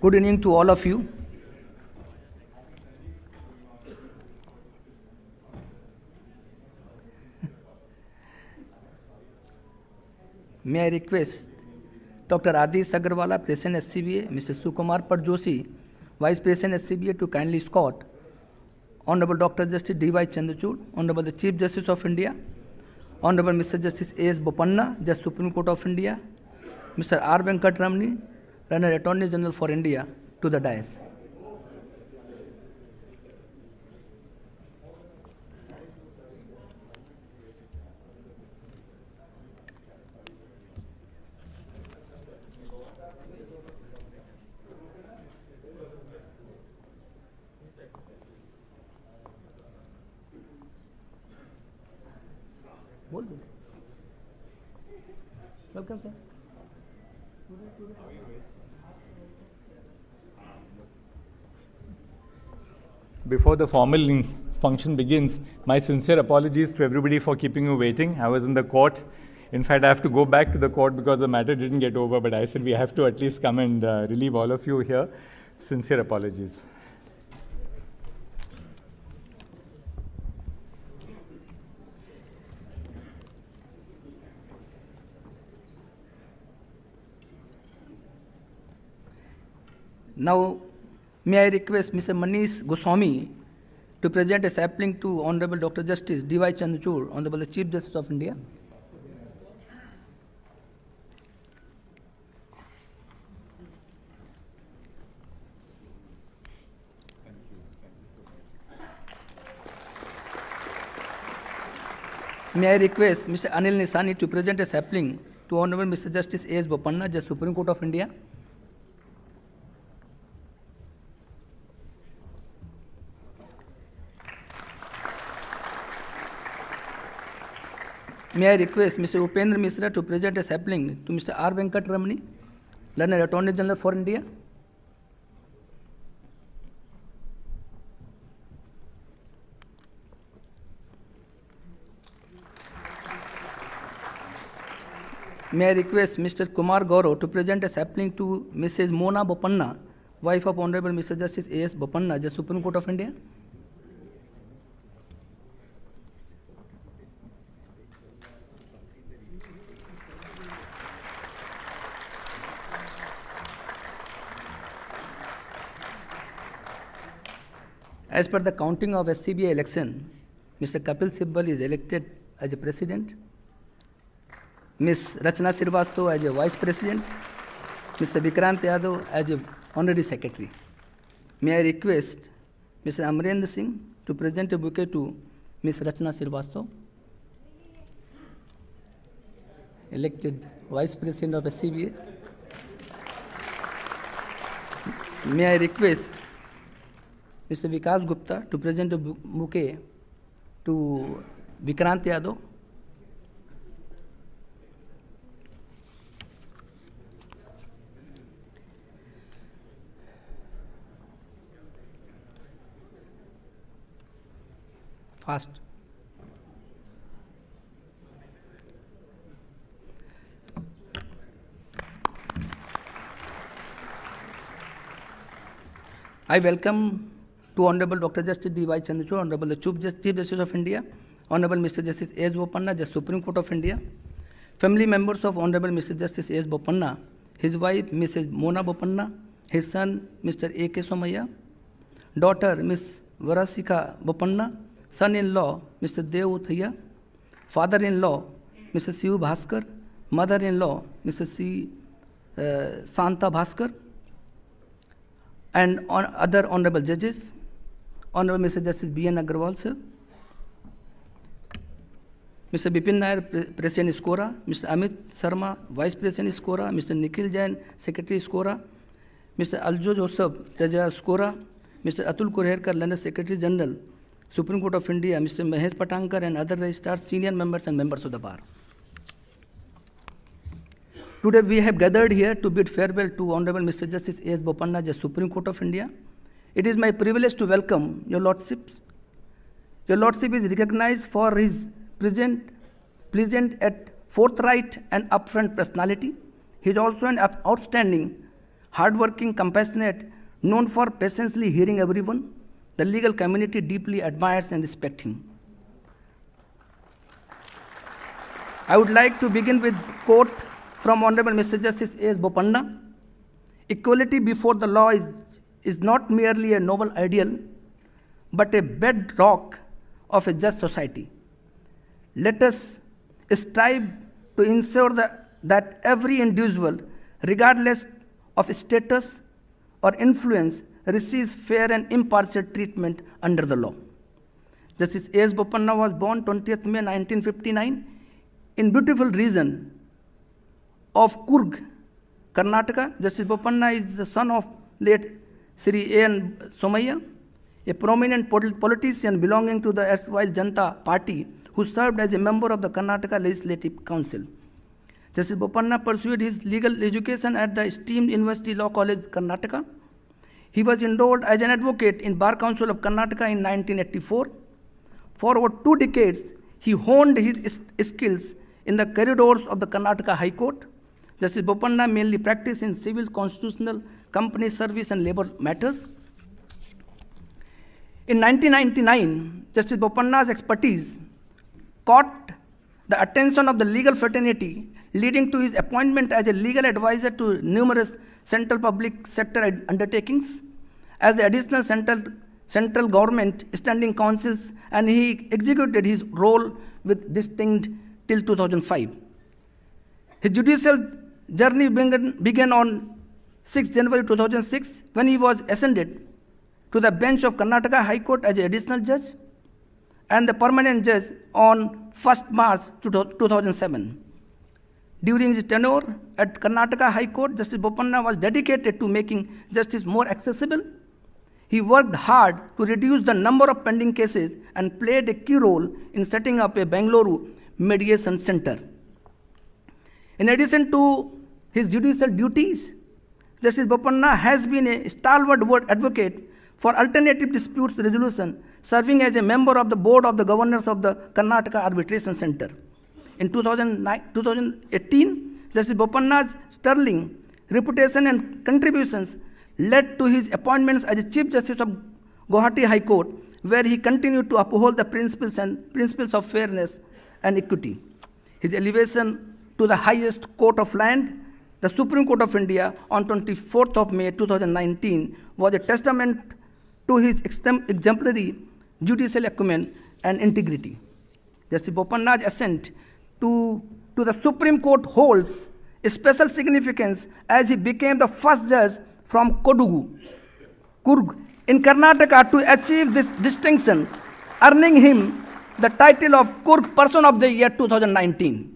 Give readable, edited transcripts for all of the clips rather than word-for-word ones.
Good evening to all of you. May I request Dr. Adish Agarwala, President SCBA, Mr. Sukumar Joshi, Vice President SCBA, to kindly escort Honorable Dr. Justice D.Y. Chandrachud, Honorable the Chief Justice of India, Honorable Mr. Justice A.S. Bopanna, Justice Supreme Court of India, Mr. R. Venkat Ramani, Runner Attorney General for India, to the dais. Welcome, sir. Before the formal function begins, my sincere apologies to everybody for keeping you waiting. I was in the court. In fact, I have to go back to the court because the matter didn't get over, but I said we have to at least come and relieve all of you here. Sincere apologies. Now, may I request Mr. Manish Goswami to present a sapling to Honorable Dr. Justice D.Y. Chandrachud, Honorable the Chief Justice of India. May I request Mr. Anil Nisani to present a sapling to Honorable Mr. Justice A.S. Bopanna, Justice Supreme Court of India. May I request Mr. Upendra Mishra to present a sapling to Mr. R. Venkat Ramani, Learned Attorney General for India. May I request Mr. Kumar Gaurav to present a sapling to Mrs. Mona Bopanna, wife of Honorable Mr. Justice A.S. Bopanna, Justice Supreme Court of India. As per the counting of SCBA election, Mr. Kapil Sibbal is elected as a president, Ms. Rachna Srivastava as a vice president, Mr. Vikrant Yadav as a honorary secretary. May I request Mr. Amrendra Singh to present a bouquet to Ms. Rachna Srivastava, elected vice president of SCBA. May I request Mr. Vikas Gupta to present a bouquet to Vikrant Yadav. Fast. I welcome to Honorable Dr. Justice D.Y. Chandrachud, Honorable the Chief Justice of India, Honorable Mr. Justice A.S. Bopanna, Justice Supreme Court of India, family members of Honorable Mr. Justice A.S. Bopanna, his wife Mrs. Mona Bopanna, his son Mr. A.K. Somaya, daughter Ms. Varasika Bopanna, son-in-law Mr. Dev Uthaya, father-in-law Mr. Shiv Bhaskar, mother-in-law Mr. C. Santa Bhaskar, and other honorable judges, Honorable Mr. Justice B.N. Agarwal, sir, Mr. Bipin Nair, President Skora, Mr. Amit Sharma, Vice President Skora, Mr. Nikhil Jain, Secretary Skora, Mr. Aljo Joseph, Treasurer Skora, Mr. Atul Kurherkar, Learned Secretary General, Supreme Court of India, Mr. Mahesh Patankar, and other registrars, senior members and members of the bar. Today we have gathered here to bid farewell to Honorable Mr. Justice A.S. Bopanna, Justice Supreme Court of India. It is my privilege to welcome your lordships. Your lordship is recognized for his pleasant and forthright and upfront personality. He is also an outstanding hardworking, compassionate, known for patiently hearing everyone. The legal community deeply admires and respects him. I would like to begin with a quote from Honorable Mr. Justice A.S. Bopanna. Equality before the law is not merely a noble ideal, but a bedrock of a just society. Let us strive to ensure that every individual, regardless of status or influence, receives fair and impartial treatment under the law. Justice A.S. Bopanna was born 20th May 1959 in beautiful region of Coorg, Karnataka. Justice Bopanna is the son of late Sri A.N. Somaiya, a prominent politician belonging to the erstwhile Janata Party, who served as a member of the Karnataka Legislative Council. Justice Bopanna pursued his legal education at the esteemed University Law College, Karnataka. He was enrolled as an advocate in Bar Council of Karnataka in 1984. For over 2 decades, he honed his skills in the corridors of the Karnataka High Court. Justice Bopanna mainly practiced in civil, constitutional, company service and labor matters. In 1999, Justice Bopanna's expertise caught the attention of the legal fraternity, leading to his appointment as a legal advisor to numerous central public sector undertakings, as the additional central government standing councils, and he executed his role with distinction till 2005. His judicial journey began on 6 January 2006 when he was ascended to the bench of Karnataka High Court as an additional judge and the permanent judge on 1st March 2007. During his tenure at Karnataka High Court, Justice Bopanna was dedicated to making justice more accessible. He worked hard to reduce the number of pending cases and played a key role in setting up a Bangalore mediation center. In addition to his judicial duties, Justice Bopanna has been a stalwart advocate for alternative disputes resolution, serving as a member of the board of the governors of the Karnataka Arbitration Center. In 2018, Justice Bopanna's sterling reputation and contributions led to his appointments as a Chief Justice of Guwahati High Court, where he continued to uphold the principles of fairness and equity. His elevation to the highest court of land, the Supreme Court of India, on 24th of May 2019 was a testament to his exemplary judicial acumen and integrity. Justice Bopanna's ascent to the Supreme Court holds a special significance as he became the first judge from Coorg in Karnataka to achieve this distinction, earning him the title of Coorg Person of the Year 2019.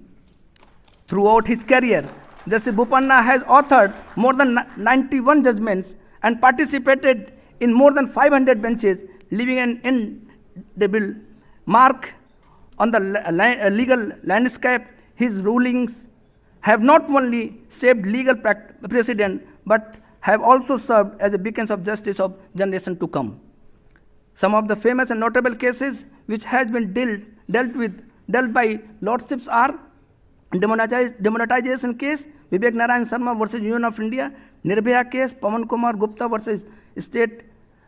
Throughout his career, Justice Bopanna has authored more than 91 judgments and participated in more than 500 benches, leaving an indelible mark on the legal landscape. His rulings have not only shaped legal precedent, but have also served as a beacon of justice of generations to come. Some of the famous and notable cases which has been dealt by lordships are demonetization case, Vivek Narayan Sharma versus Union of India, Nirbhaya case, Pawan Kumar Gupta versus State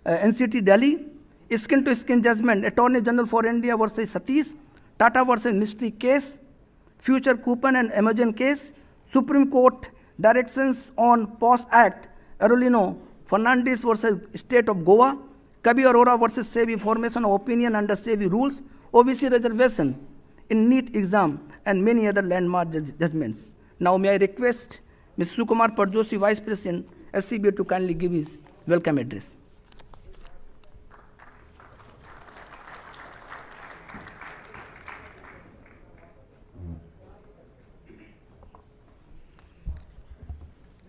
NCT Delhi, skin to skin judgment, Attorney General for India versus Satish, Tata versus Mystery case, Future Coupon and Amazon case, Supreme Court directions on POS Act, Arulino Fernandez versus State of Goa, Kabi Arora versus SEBI formation of opinion under SEBI rules, OBC reservation in NEET exam, and many other landmark judgments. Now may I request Mr. Sukumar Parjoshi, Vice President, SCBA, to kindly give his welcome address.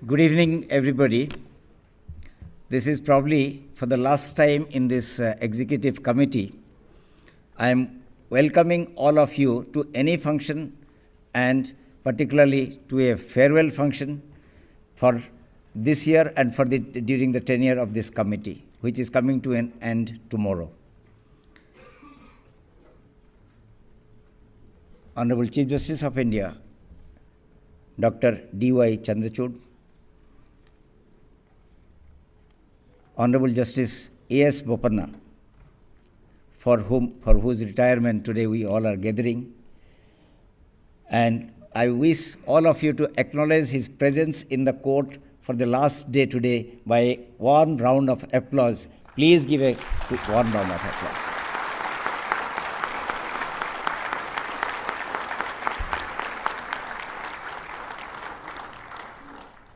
Good evening, everybody. This is probably for the last time in this executive committee. I am welcoming all of you to any function, and particularly to a farewell function for this year and for during the tenure of this committee, which is coming to an end tomorrow. Honorable Chief Justice of India, Dr. CJI Chandrachud, Honorable Justice A.S. Bopanna, for whose retirement today we all are gathering. And I wish all of you to acknowledge his presence in the court for the last day today by a warm round of applause. Please give a warm round of applause.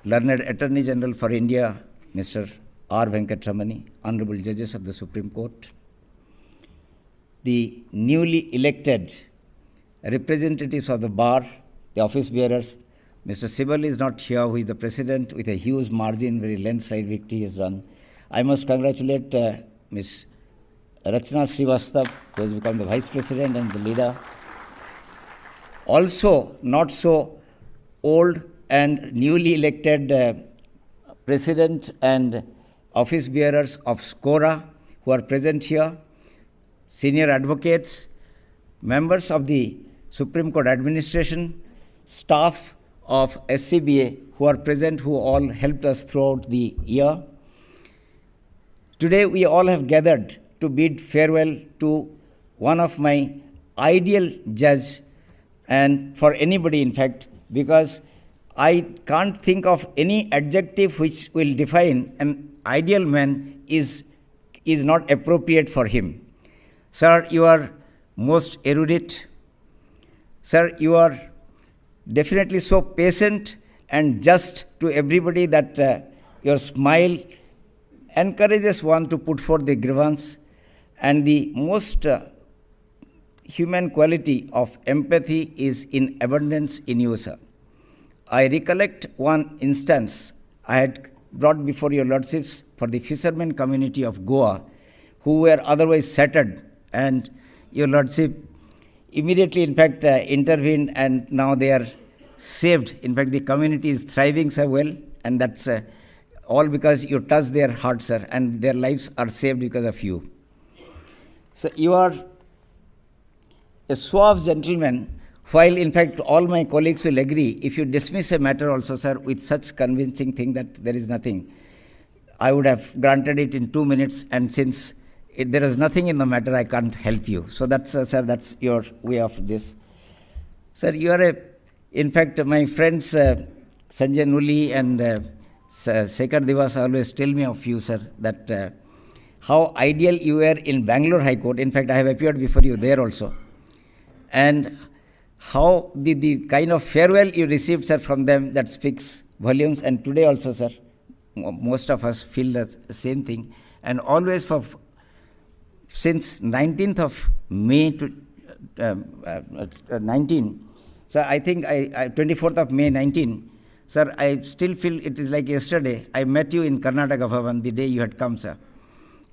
Learned Attorney General for India, Mr. R. Venkatramani, Honorable Judges of the Supreme Court, the newly elected representatives of the bar, the office bearers. Mr. Sibal is not here, who is the president with a huge margin, very landslide victory has run. I must congratulate Ms. Rachna Srivastava, who has become the vice president and the leader. Also, not so old and newly elected president and office bearers of SCORA, who are present here, senior advocates, members of the Supreme Court administration, staff of SCBA who are present, who all helped us throughout the year. Today we all have gathered to bid farewell to one of my ideal judge, and for anybody in fact, because I can't think of any adjective which will define an ideal man is not appropriate for him. Sir, you are most erudite. Sir, you are definitely so patient and just to everybody that your smile encourages one to put forth the grievance, and the most human quality of empathy is in abundance in you, sir. I recollect one instance I had brought before your lordships for the fishermen community of Goa, who were otherwise shattered, and your lordship immediately, in fact, intervened, and now they are saved. In fact, the community is thriving so well, and that's all because you touched their hearts, sir, and their lives are saved because of you. So you are a suave gentleman, while in fact all my colleagues will agree, if you dismiss a matter also, sir, with such convincing thing that there is nothing, I would have granted it in 2 minutes, and since there is nothing in the matter, I can't help you. So that's, sir, that's your way of this. Sir, you are in fact, my friends Sanjay Nuli and Sekhar Divas always tell me of you, sir, that how ideal you were in Bangalore High Court. In fact, I have appeared before you there also. And how the kind of farewell you received, sir, from them, that speaks volumes. And today also, sir, most of us feel the same thing. And always since 19th of May to 19, sir, I think 24th of May 19, sir, I still feel it is like yesterday. I met you in Karnataka Bhavan the day you had come, sir.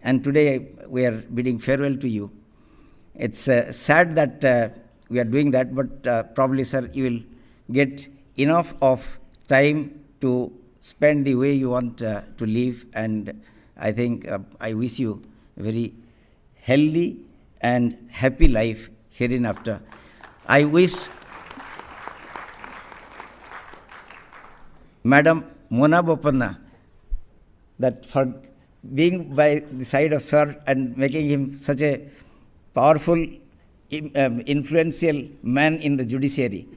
And today we are bidding farewell to you. It's sad that we are doing that, but probably, sir, you will get enough of time to spend the way you want to live. And I think I wish you a very healthy and happy life hereinafter. I wish Madam Mona Bopanna that for being by the side of sir and making him such a powerful, influential man in the judiciary.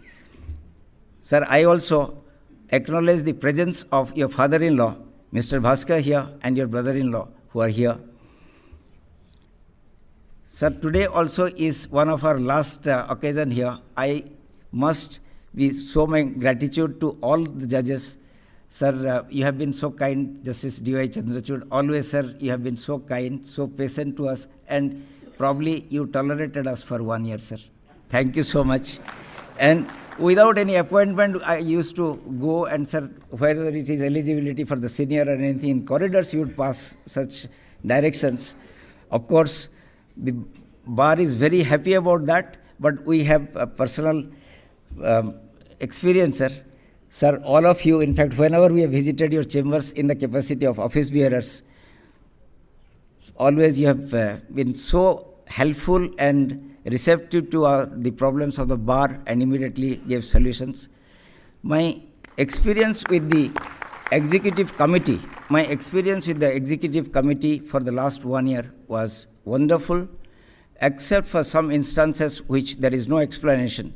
Sir, I also acknowledge the presence of your father-in-law, Mr. Bhaskar, here, and your brother-in-law who are here. Sir, today also is one of our last occasion here. I must be show my gratitude to all the judges. Sir, you have been so kind, Justice CJI Chandrachud. Always, sir, you have been so kind, so patient to us, and probably you tolerated us for 1 year, sir. Thank you so much. And without any appointment, I used to go and, sir, whether it is eligibility for the senior or anything, in corridors you would pass such directions. Of course, the bar is very happy about that, but we have a personal experience, sir. Sir, all of you, in fact, whenever we have visited your chambers in the capacity of office bearers, always you have been so helpful and receptive to the problems of the bar and immediately gave solutions. My experience with the executive committee, my experience with the executive committee for the last 1 year was wonderful, except for some instances which there is no explanation.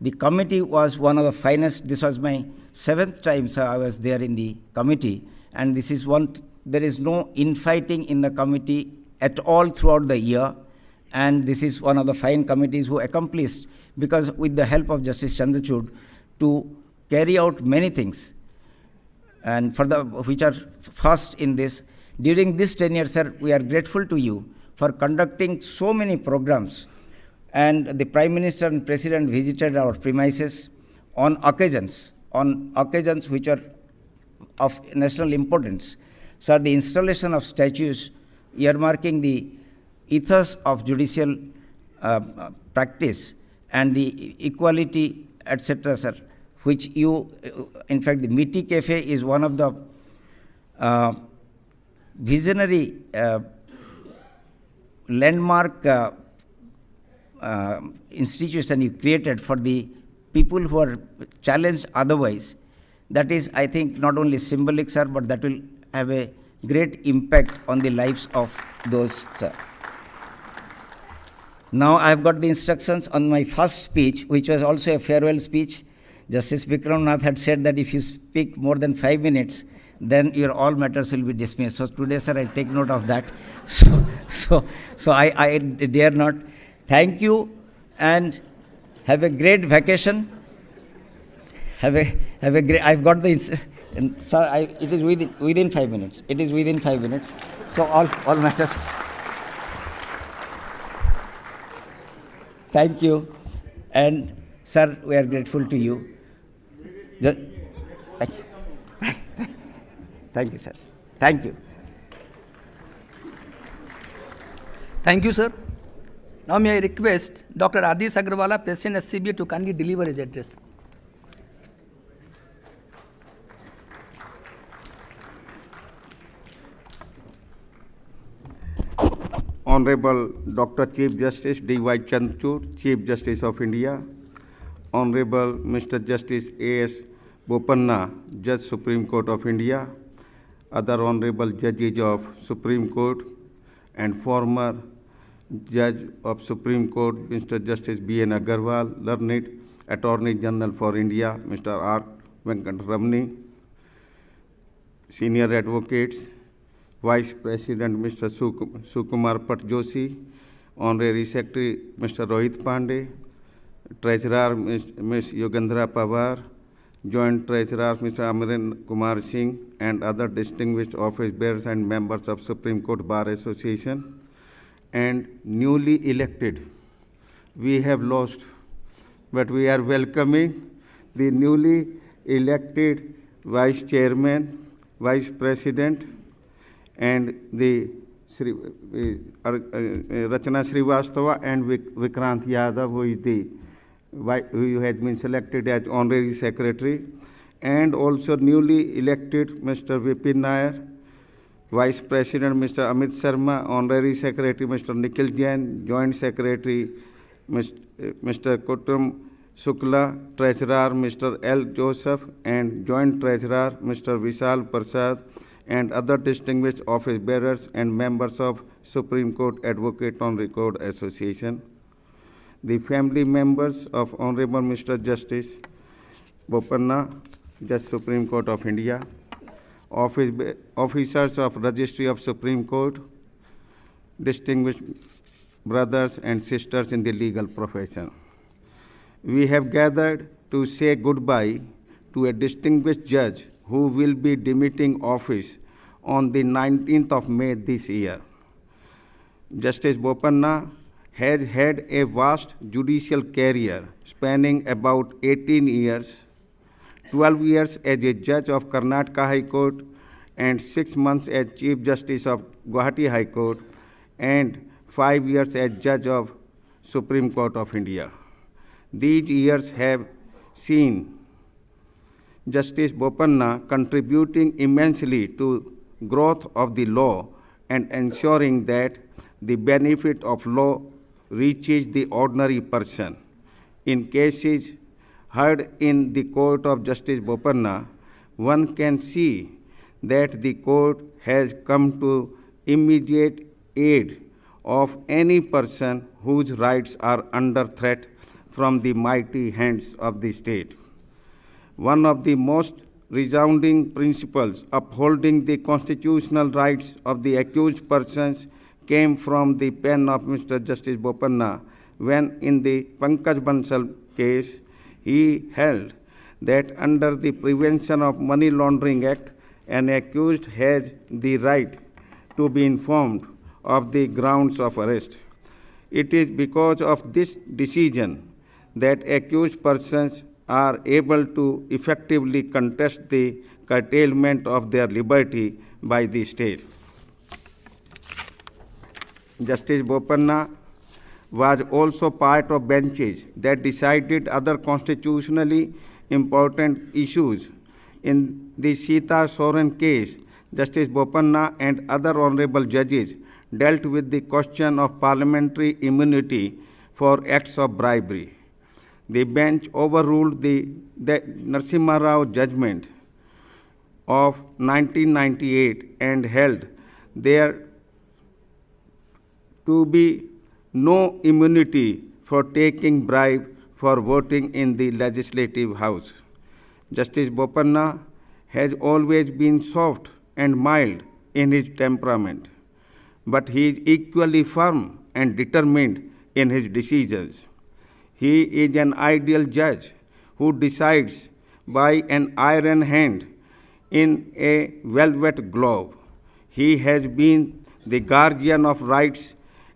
The committee was one of the finest. This was my 7th time, sir, I was there in the committee, and this is one, there is no infighting in the committee at all throughout the year, and this is one of the fine committees who accomplished, because with the help of Justice Chandrachud, to carry out many things, and for the which are first in this. During this tenure, sir, we are grateful to you for conducting so many programs, and the Prime Minister and President visited our premises on occasions which are of national importance. Sir, the installation of statues earmarking the ethos of judicial practice and the equality, etc., sir, which you, in fact, the Miti Cafe is one of the visionary landmark institution you created for the people who are challenged otherwise. That is, I think, not only symbolic, sir, but that will have a great impact on the lives of those, sir. Now I have got the instructions on my first speech, which was also a farewell speech. Justice Vikramnath had said that if you speak more than 5 minutes, then your all matters will be dismissed. So today, sir, I'll take note of that. So I dare not. Thank you, and have a great vacation. Have a great. I've got the. Sir, it is within 5 minutes. It is within 5 minutes. So all matters. Thank you, and sir, we are grateful to you. Thank you, sir. Thank you. Thank you, sir. Now may I request Dr. Adis Agrawala, President SCBA, to kindly deliver his address. Honorable Dr. Chief Justice D.Y. Chandrachud, Chief Justice of India, Honorable Mr. Justice A.S. Bopanna, Judge Supreme Court of India, other Honorable Judges of Supreme Court, and former Judge of Supreme Court, Mr. Justice B.N. Agarwal, learned Attorney General for India, Mr. R. Venkataramani, Senior Advocates, Vice President Mr. Sukumar Patjoshi, Honorary Secretary Mr. Rohit Pandey, Treasurer Ms. Yogendra Pawar, Joint Treasurer Mr. Amren Kumar Singh, and other distinguished office bearers and members of Supreme Court Bar Association, and newly elected. We have lost, but we are welcoming the newly elected Vice Chairman, Vice President, and the Rachana Srivastava and Vikrant Yadav, who has been selected as Honorary Secretary, and also newly elected Mr. Vipin Nair, Vice President Mr. Amit Sharma, Honorary Secretary Mr. Nikhil Jain, Joint Secretary Mr. Kutum Shukla, Treasurer Mr. L. Joseph, and Joint Treasurer Mr. Vishal Prasad, and other distinguished office bearers and members of Supreme Court Advocate on Record Association, the family members of Honorable Mr. Justice Bopanna, Judge Supreme Court of India, officers of Registry of Supreme Court, distinguished brothers and sisters in the legal profession. We have gathered to say goodbye to a distinguished judge who will be demitting office on the 19th of May this year. Justice Bopanna has had a vast judicial career spanning about 18 years, 12 years as a judge of Karnataka High Court and 6 months as Chief Justice of Guwahati High Court and 5 years as judge of Supreme Court of India. These years have seen Justice Bopanna contributing immensely to growth of the law and ensuring that the benefit of law reaches the ordinary person. In cases heard in the court of Justice Bopanna, one can see that the court has come to immediate aid of any person whose rights are under threat from the mighty hands of the state. One of the most resounding principles upholding the constitutional rights of the accused persons came from the pen of Mr. Justice Bopanna when, in the Pankaj Bansal case, he held that under the Prevention of Money Laundering Act, an accused has the right to be informed of the grounds of arrest. It is because of this decision that accused persons are able to effectively contest the curtailment of their liberty by the state. Justice Bopanna was also part of benches that decided other constitutionally important issues. In the Sita Soren case, Justice Bopanna and other honorable judges dealt with the question of parliamentary immunity for acts of bribery. The bench overruled the Narasimha Rao judgment of 1998 and held there to be no immunity for taking bribe for voting in the Legislative House. Justice Bopanna has always been soft and mild in his temperament, but he is equally firm and determined in his decisions. He is an ideal judge who decides by an iron hand in a velvet glove. He has been the guardian of rights,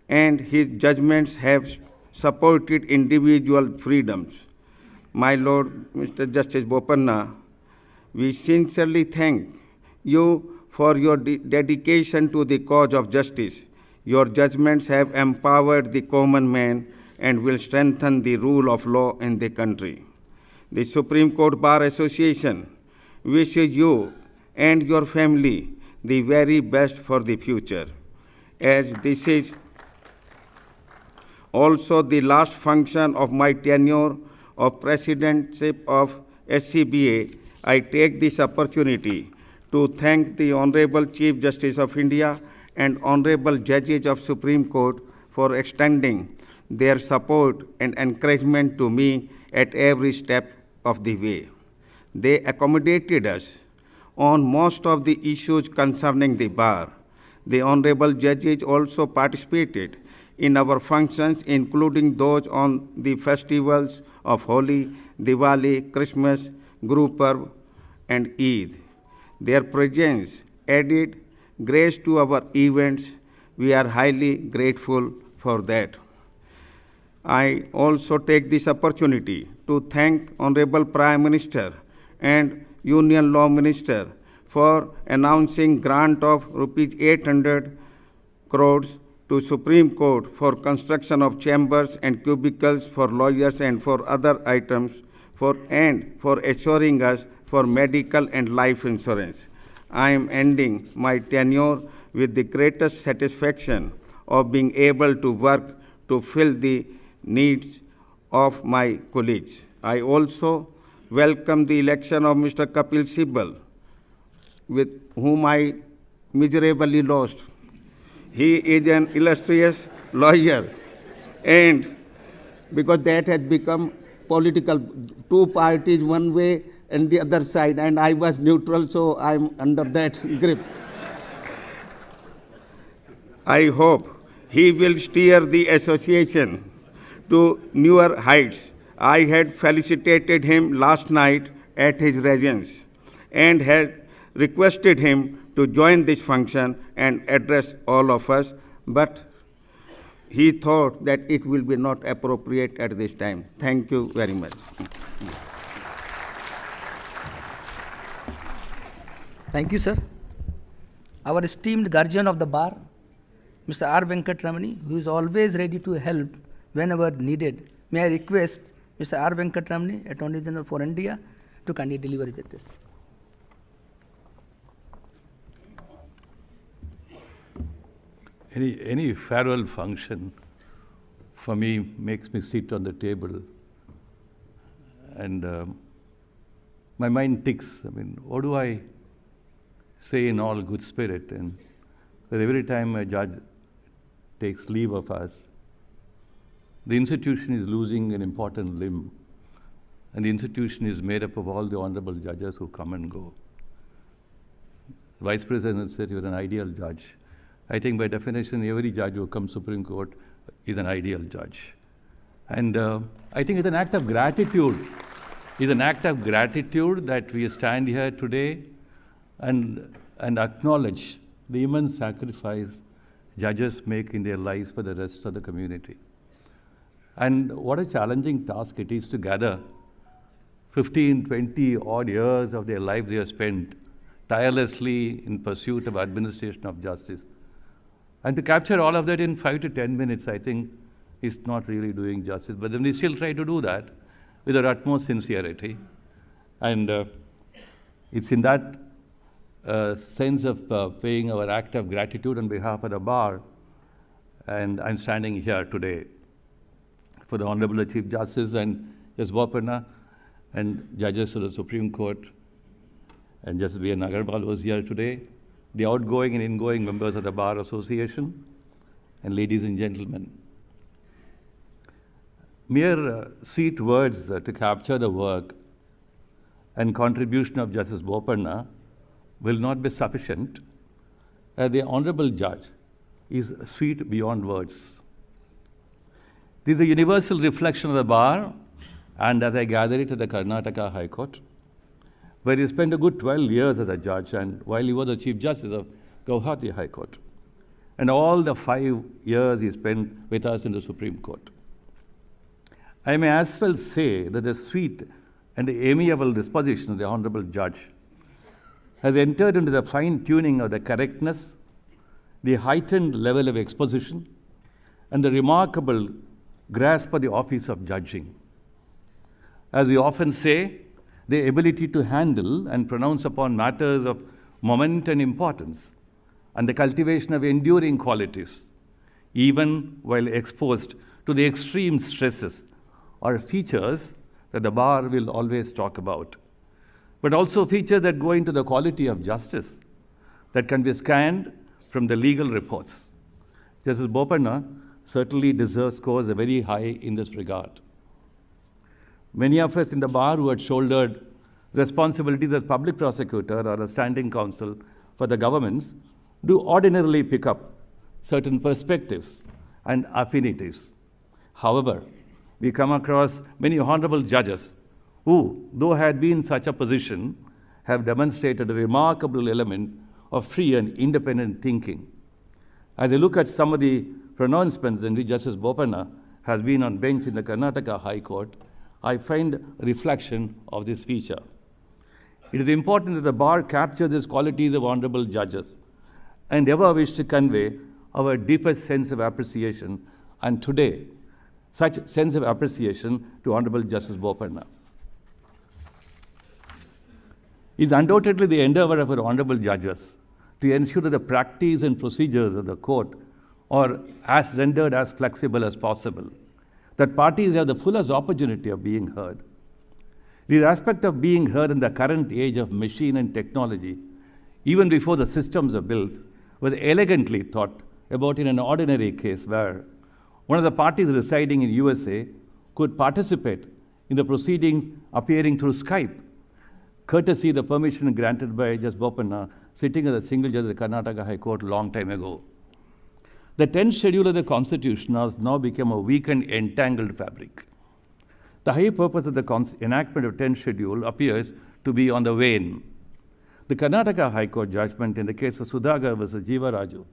and his judgments have supported individual freedoms. My Lord, Mr. Justice Bopanna, we sincerely thank you for your dedication to the cause of justice. Your judgments have empowered the common man and will strengthen the rule of law in the country. The Supreme Court Bar Association wishes you and your family the very best for the future. As this is also the last function of my tenure of presidentship of SCBA, I take this opportunity to thank the Honorable Chief Justice of India and Honorable Judges of Supreme Court for extending their support and encouragement to me at every step of the way. They accommodated us on most of the issues concerning the bar. The Honorable Judges also participated in our functions, including those on the festivals of Holi, Diwali, Christmas, Guru Parv, and Eid. Their presence added grace to our events. We are highly grateful for that. I also take this opportunity to thank Honorable Prime Minister and Union Law Minister for announcing grant of rupees 800 crores to Supreme Court for construction of chambers and cubicles for lawyers and for other items and for assuring us for medical and life insurance. I am ending my tenure with the greatest satisfaction of being able to work to fill the needs of my colleagues. I also welcome the election of Mr. Kapil Sibal, with whom I miserably lost. He is an illustrious lawyer, and because that has become political, two parties one way and the other side, and I was neutral, so I'm under that grip. I hope he will steer the association to newer heights. I had felicitated him last night at his residence and had requested him to join this function and address all of us, but he thought that it will be not appropriate at this time. Thank you very much. Thank you, sir. Our esteemed guardian of the bar, Mr. R. Venkatramani, who is always ready to help whenever needed. May I request Mr. R. Venkatramani, Attorney General for India, to kindly deliver his address. Any farewell function for me makes me sit on the table and my mind ticks. I mean, what do I say in all good spirit? And that every time a judge takes leave of us, the institution is losing an important limb. And the institution is made up of all the honorable judges who come and go. Vice President said you're an ideal judge. I think by definition, every judge who comes Supreme Court is an ideal judge. And I think it's an act of gratitude. It's an act of gratitude that we stand here today and acknowledge the immense sacrifice judges make in their lives for the rest of the community. And what a challenging task it is to gather 15, 20 odd years of their life they have spent tirelessly in pursuit of administration of justice. And to capture all of that in 5 to 10 minutes, I think, is not really doing justice. But then we still try to do that with our utmost sincerity. And it's in that sense of paying our act of gratitude on behalf of the bar, and I'm standing here today for the Honorable Chief Justice and Justice Bopanna and judges of the Supreme Court, and Justice B. N. Agarwal was here today, the outgoing and ingoing members of the Bar Association, and ladies and gentlemen. Mere sweet words to capture the work and contribution of Justice Bopanna will not be sufficient. The Honorable Judge is sweet beyond words. This is a universal reflection of the bar, and as I gather it at the Karnataka High Court, where he spent a good 12 years as a judge, and while he was the Chief Justice of Guwahati High Court, and all the 5 years he spent with us in the Supreme Court. I may as well say that the sweet and the amiable disposition of the Honorable Judge has entered into the fine-tuning of the correctness, the heightened level of exposition, and the remarkable grasp of the office of judging. As we often say, the ability to handle and pronounce upon matters of moment and importance, and the cultivation of enduring qualities, even while exposed to the extreme stresses, are features that the bar will always talk about, but also features that go into the quality of justice that can be scanned from the legal reports. Justice Bopanna certainly deserves scores very high in this regard. Many of us in the bar who had shouldered responsibilities as public prosecutor or a standing counsel for the governments do ordinarily pick up certain perspectives and affinities. However, we come across many honorable judges who, though had been in such a position, have demonstrated a remarkable element of free and independent thinking. As I look at some of the pronouncements in which Justice Bopanna has been on bench in the Karnataka High Court, I find a reflection of this feature. It is important that the bar capture these qualities of honorable judges and ever wish to convey our deepest sense of appreciation, and today, such sense of appreciation to Honorable Justice Bopanna. It is undoubtedly the endeavor of our honorable judges to ensure that the practice and procedures of the court are as rendered as flexible as possible, that parties have the fullest opportunity of being heard. This aspect of being heard in the current age of machine and technology, even before the systems are built, was elegantly thought about in an ordinary case where one of the parties residing in USA could participate in the proceedings appearing through Skype, courtesy the permission granted by Justice Bopanna, sitting as a single judge of the Karnataka High Court a long time ago. The 10th schedule of the Constitution has now become a weak and entangled fabric. The high purpose of the enactment of 10th schedule appears to be on the wane. The Karnataka High Court judgment in the case of Sudhagar versus Jeeva Raju,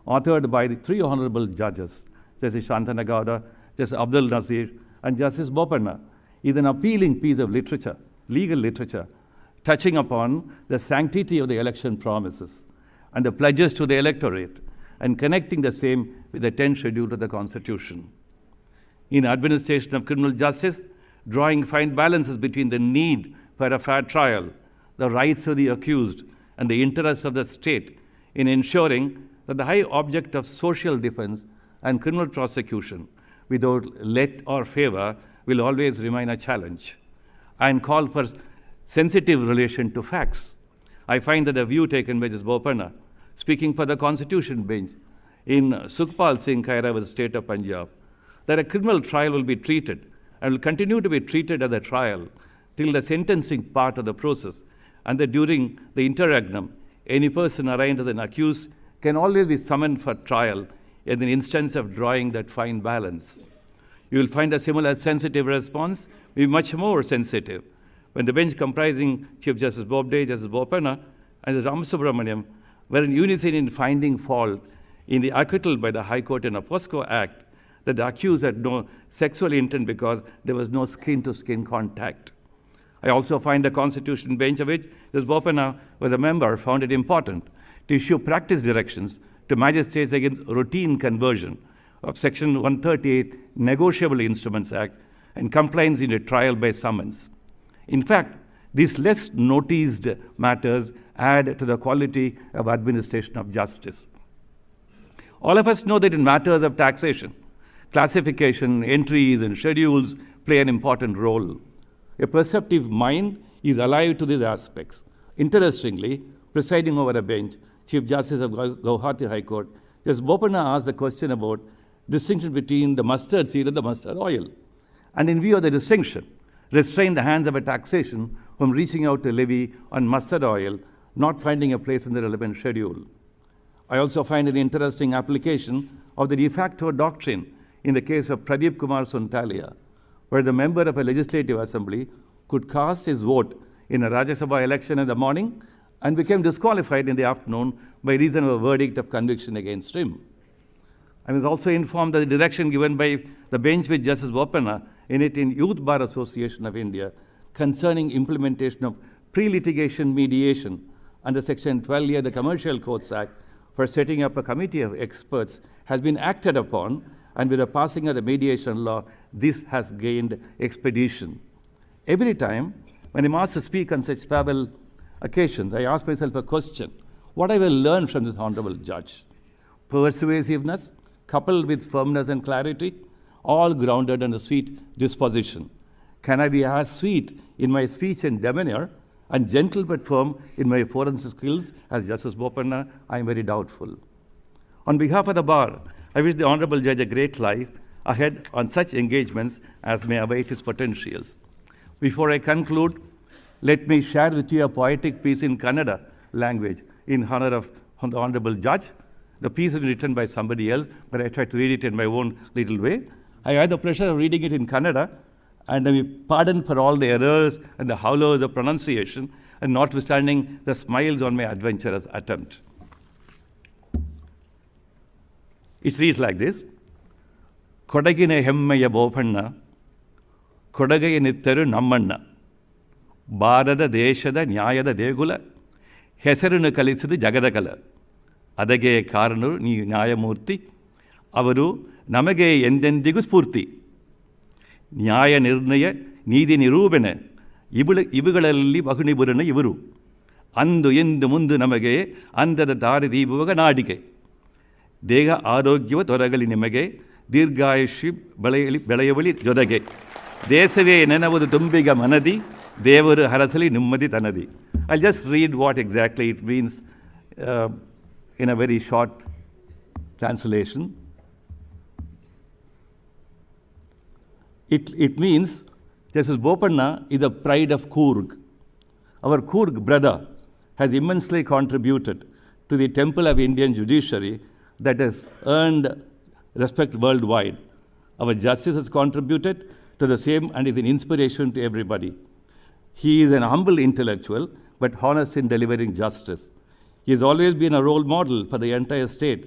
authored by the 3 honorable judges, Justice Shantana Gowda, Justice Abdul Nasir, and Justice Bopanna, is an appealing piece of literature, legal literature, touching upon the sanctity of the election promises and the pledges to the electorate, and connecting the same with the 10th schedule of the Constitution. In administration of criminal justice, drawing fine balances between the need for a fair trial, the rights of the accused, and the interests of the state in ensuring that the high object of social defense and criminal prosecution without let or favor will always remain a challenge, and call for sensitive relation to facts. I find that the view taken by Justice Bopanna, speaking for the Constitution bench in Sukhpal Singh Khaira v. State of Punjab, that a criminal trial will be treated and will continue to be treated as a trial till the sentencing part of the process, and that during the interregnum, any person arraigned as an accused can always be summoned for trial in an instance of drawing that fine balance. You will find a similar sensitive response be much more sensitive when the bench comprising Chief Justice Bobde, Justice Bopanna, and Justice Ramasubramaniam were in unison in finding fault in the acquittal by the High Court in a POSCO Act that the accused had no sexual intent because there was no skin-to-skin contact. I also find the Constitution bench of which Justice Bopanna was a member found it important to issue practice directions to magistrates against routine conversion of Section 138 Negotiable Instruments Act and compliance in a trial by summons. In fact, these less noticed matters add to the quality of administration of justice. All of us know that in matters of taxation, classification, entries, and schedules play an important role. A perceptive mind is alive to these aspects. Interestingly, presiding over a bench, Chief Justice of Guwahati High Court, Justice Bopanna asked the question about distinction between the mustard seed and the mustard oil, and in view of the distinction, restrained the hands of a taxation from reaching out to levy on mustard oil, not finding a place in the relevant schedule. I also find an interesting application of the de facto doctrine in the case of Pradeep Kumar Suntalia, where the member of a legislative assembly could cast his vote in a Rajya Sabha election in the morning and became disqualified in the afternoon by reason of a verdict of conviction against him. I was also informed that the direction given by the bench with Justice Bopanna in Youth Bar Association of India concerning implementation of pre-litigation mediation under Section 12A of the Commercial Courts Act for setting up a committee of experts has been acted upon, and with the passing of the mediation law, this has gained expedition. Every time when I'm asked to speak on such farewell occasions, I ask myself a question: what I will learn from this honorable judge? Persuasiveness, coupled with firmness and clarity, all grounded in a sweet disposition. Can I be as sweet in my speech and demeanor and gentle but firm in my forensic skills as Justice Bopanna? I am very doubtful. On behalf of the bar, I wish the honorable judge a great life ahead on such engagements as may await his potentials. Before I conclude, let me share with you a poetic piece in Kannada language in honor of the honorable judge. The piece is written by somebody else, but I tried to read it in my own little way. I had the pleasure of reading it in Kannada, and I am pardoned for all the errors and the howlers of pronunciation, and notwithstanding the smiles on my adventurous attempt. It reads like this: Kodagine hemmeya Bopanna, Kodagaya nitteru nammanna, Bharada deshada nyayada degula, ಹೆಸರನ್ನು ಕಲಿಸಿದ ಜಗದ ಕಲ, ಅದಕ್ಕೆ ಕಾರಣರು ನೀ ನ್ಯಾಯಮೂರ್ತಿ, ಅವರು ನಮಗೆ ಎಂದೆಂದಿಗೂ ಸ್ಫೂರ್ತಿ. ನ್ಯಾಯ ನಿರ್ಣಯ ನೀತಿ ನಿರೂಪಣೆ ಇವುಗಳಲ್ಲಿ ಬಹುನಿಪುರನ ಇವರು, ಅಂದು ಎಂದು ಮುಂದು ನಮಗೆ ಅಂದದ ದಾರಿ ದೀಪುವಾಗ ನಾಡಿಗೆ, ದೇಹ ಆರೋಗ್ಯವ ತೊರಗಲಿ ನಿಮಗೆ, ದೀರ್ಘಾಯುಷ್ಯ ಬೆಳೆಯುವಳಿ ಜೊತೆಗೆ, ದೇಶವೇ ನೆನವುದು ತುಂಬಿಗ ಮನದಿ, ದೇವರು ಹರಸಲಿ ನೆಮ್ಮದಿ ತನದಿ. I'll just read what exactly it means in a very short translation. It means Justice Bopanna is the pride of Coorg. Our Coorg brother has immensely contributed to the temple of Indian judiciary that has earned respect worldwide. Our justice has contributed to the same and is an inspiration to everybody. He is an humble intellectual, but honest in delivering justice. He has always been a role model for the entire state,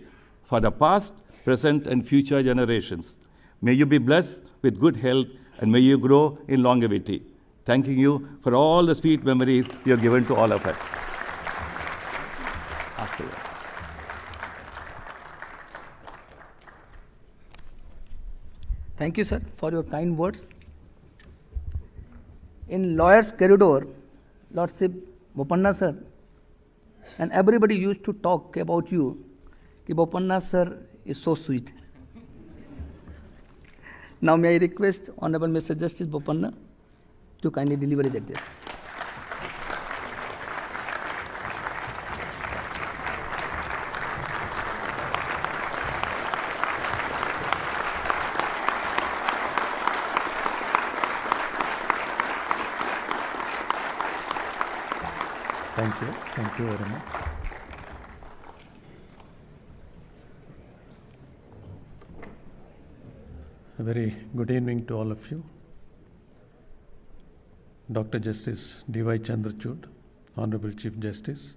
for the past, present, and future generations. May you be blessed with good health, and may you grow in longevity. Thanking you for all the sweet memories you have given to all of us. Thank you, sir, for your kind words. In lawyer's corridor, Lordship Bopanna sir, and everybody used to talk about you, कि Bopanna sir is so sweet. Now may I request Honorable Mr. Justice Bopanna to kindly deliver his address. Thank you. Thank you very much. A very good evening to all of you. Dr. Justice D.Y. Chandrachud, Honorable Chief Justice,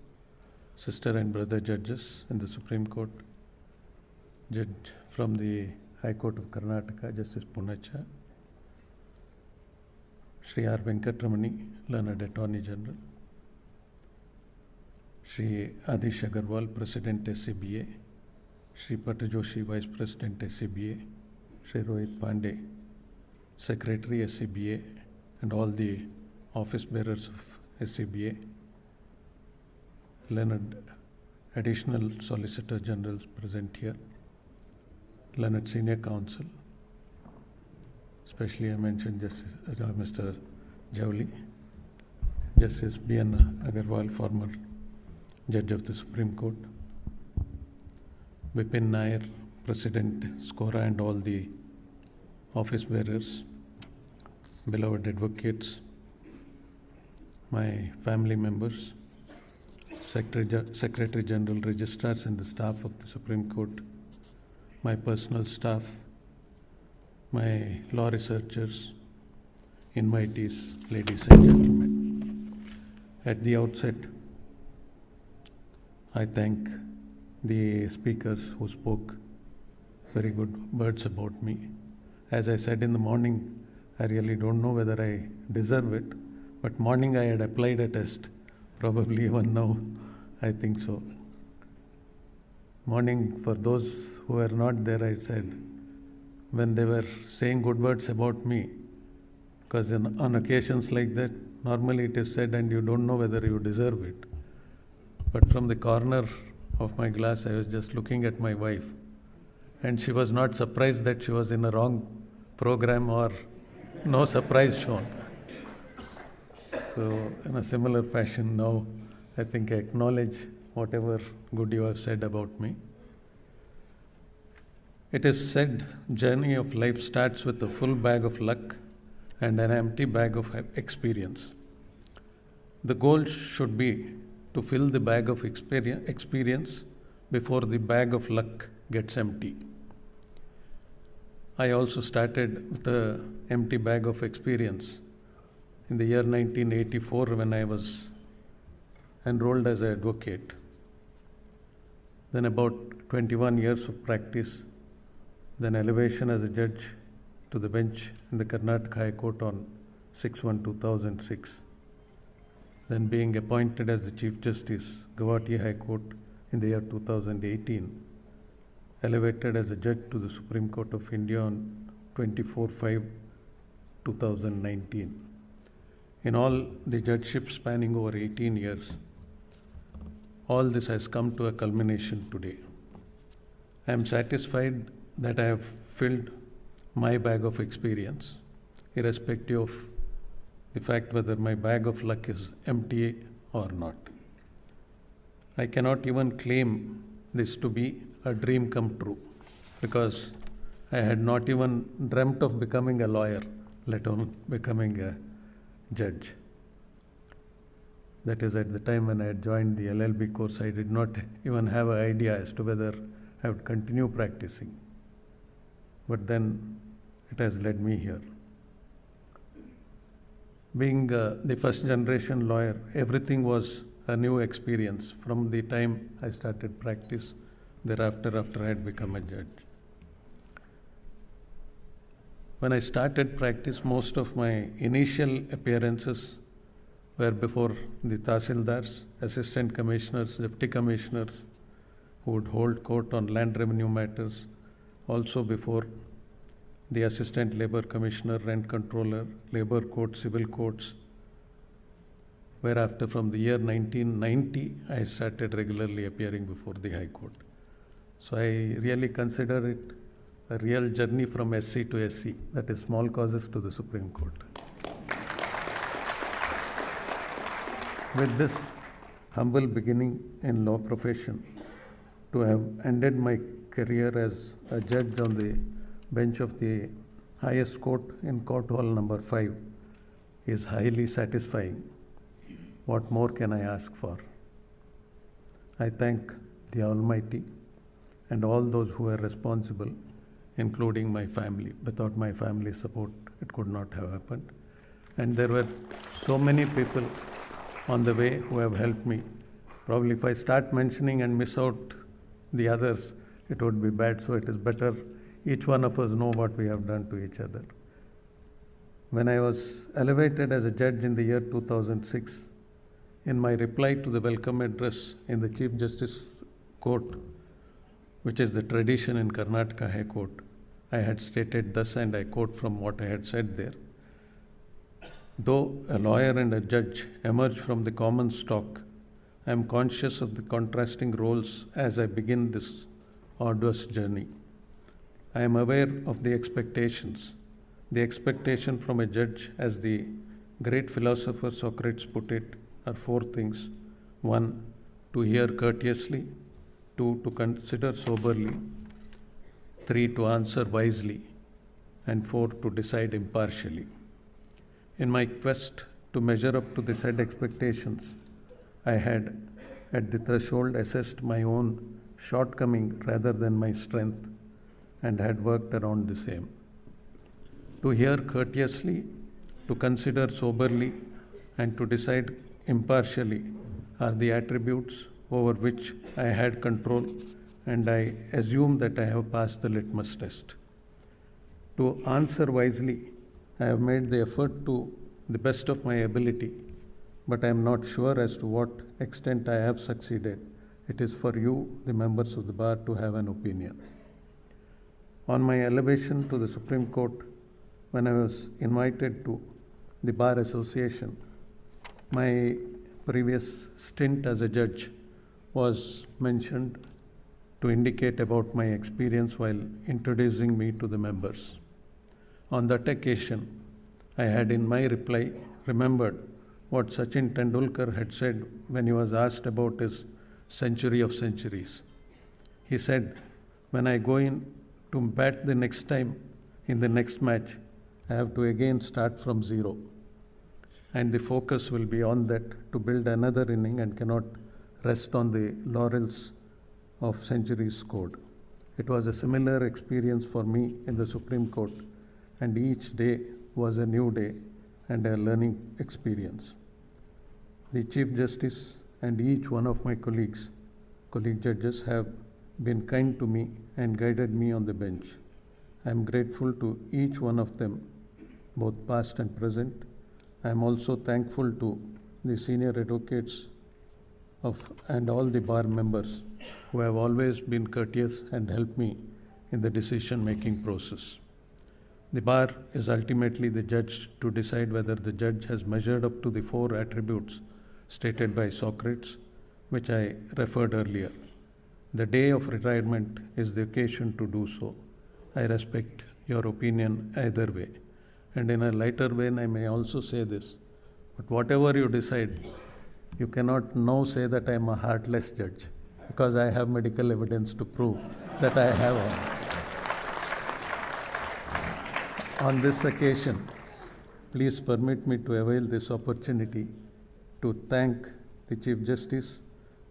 sister and brother judges in the Supreme Court, Judge from the High Court of Karnataka, Justice Punacha, Shri R. Venkatramani, Learned Attorney General, Shri Adish Agarwal, President SCBA, Shri Patajoshi, Vice President SCBA, Shri Rohit Pandey, Secretary SCBA, and all the office bearers of SCBA, learned Additional Solicitor Generals present here, learned Senior Counsel, especially I mentioned Justice, Mr. Javli, Justice B.N. Agarwal, former Judge of the Supreme Court, Vipin Nair, President Scora, and all the office bearers, beloved advocates, my family members, Secretary General, Registrars, and the staff of the Supreme Court, my personal staff, my law researchers, invitees, ladies and gentlemen. At the outset, I thank the speakers who spoke very good words about me. As I said in the morning, I really don't know whether I deserve it, but morning I had applied a test, probably even now, I think so. Morning, for those who were not there, I said, when they were saying good words about me, because on occasions like that, normally it is said and you don't know whether you deserve it. But from the corner of my glass, I was just looking at my wife, and she was not surprised that she was in a wrong program or no surprise shown. So in a similar fashion now, I think I acknowledge whatever good you have said about me. It is said, journey of life starts with a full bag of luck and an empty bag of experience. The goal should be to fill the bag of experience before the bag of luck gets empty. I also started with an empty bag of experience in the year 1984 when I was enrolled as an advocate. Then about 21 years of practice, then elevation as a judge to the bench in the Karnataka High Court on 6/1/2006. Then being appointed as the Chief Justice, Guwahati High Court in the year 2018, elevated as a judge to the Supreme Court of India on 24/5/2019. In all the judgeships spanning over 18 years, all this has come to a culmination today. I am satisfied that I have filled my bag of experience, irrespective of the fact whether my bag of luck is empty or not. I cannot even claim this to be a dream come true, because I had not even dreamt of becoming a lawyer, let alone becoming a judge. That is, at the time when I had joined the LLB course, I did not even have an idea as to whether I would continue practicing. But then it has led me here. Being the first generation lawyer, everything was a new experience from the time I started practice, thereafter after I had become a judge. When I started practice, most of my initial appearances were before the Tahsildars, Assistant Commissioners, Deputy Commissioners, who would hold court on land revenue matters, also before the Assistant Labour Commissioner, Rent Controller, Labour Court, Civil Courts, whereafter from the year 1990, I started regularly appearing before the High Court. So I really consider it a real journey from SC to SC, that is small causes to the Supreme Court. With this humble beginning in law profession, to have ended my career as a judge on the bench of the highest court in Court Hall number 5 is highly satisfying. What more can I ask for? I thank the Almighty and all those who are responsible, including my family. Without my family's support, it could not have happened. And there were so many people on the way who have helped me. Probably if I start mentioning and miss out the others, it would be bad. So it is better each one of us know what we have done to each other. When I was elevated as a judge in the year 2006, in my reply to the welcome address in the Chief Justice Court, which is the tradition in Karnataka High Court, I had stated thus, and I quote from what I had said there. Though a lawyer and a judge emerge from the common stock, I am conscious of the contrasting roles as I begin this arduous journey. I am aware of the expectations. The expectation from a judge, as the great philosopher Socrates put it, are four things. 1, to hear courteously. 2, to consider soberly. 3, to answer wisely. And 4, to decide impartially. In my quest to measure up to the said expectations, I had, at the threshold, assessed my own shortcoming rather than my strength, and had worked around the same. To hear courteously, to consider soberly, and to decide impartially are the attributes over which I had control, and I assume that I have passed the litmus test. To answer wisely, I have made the effort to the best of my ability, but I am not sure as to what extent I have succeeded. It is for you, the members of the bar, to have an opinion. On my elevation to the Supreme Court, when I was invited to the Bar Association, my previous stint as a judge was mentioned to indicate about my experience while introducing me to the members. On that occasion, I had in my reply remembered what Sachin Tendulkar had said when he was asked about his century of centuries. He said, when I go in to bat the next time in the next match, I have to again start from zero. And the focus will be on that to build another inning and cannot rest on the laurels of centuries scored. It was a similar experience for me in the Supreme Court, and each day was a new day and a learning experience. The Chief Justice and each one of my colleague judges have been kind to me and guided me on the bench. I am grateful to each one of them, both past and present. I am also thankful to the senior advocates and all the bar members who have always been courteous and helped me in the decision-making process. The bar is ultimately the judge to decide whether the judge has measured up to the 4 attributes stated by Socrates, which I referred earlier. The day of retirement is the occasion to do so. I respect your opinion either way. And in a lighter vein, I may also say this, but whatever you decide, you cannot now say that I am a heartless judge, because I have medical evidence to prove that I have one. On this occasion, please permit me to avail this opportunity to thank the Chief Justice,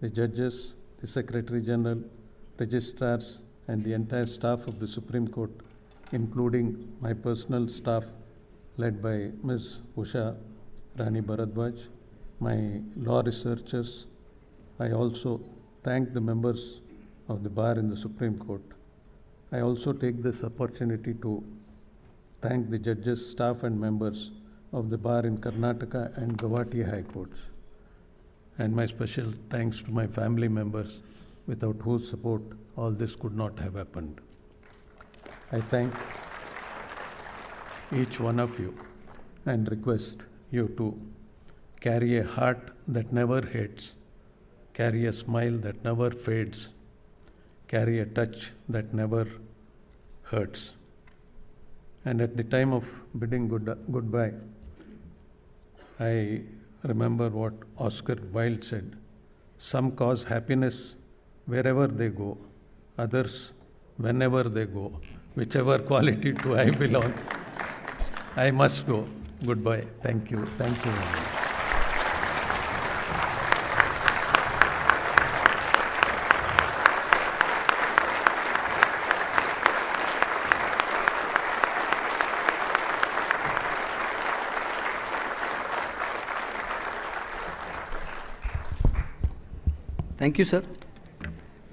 the judges, the Secretary General, registrars, and the entire staff of the Supreme Court, including my personal staff led by Ms. Usha Rani Bharadwaj, my law researchers. I also thank the members of the bar in the Supreme Court. I also take this opportunity to thank the judges, staff, and members of the bar in Karnataka and Guwahati High Courts. And my special thanks to my family members, without whose support all this could not have happened. I thank each one of you and request you to carry a heart that never hates, carry a smile that never fades, carry a touch that never hurts. And at the time of bidding goodbye, I remember what Oscar Wilde said, some cause happiness wherever they go, others whenever they go. Whichever quality to I belong, I must go. Goodbye. Thank you. Thank you very much. Thank you, sir.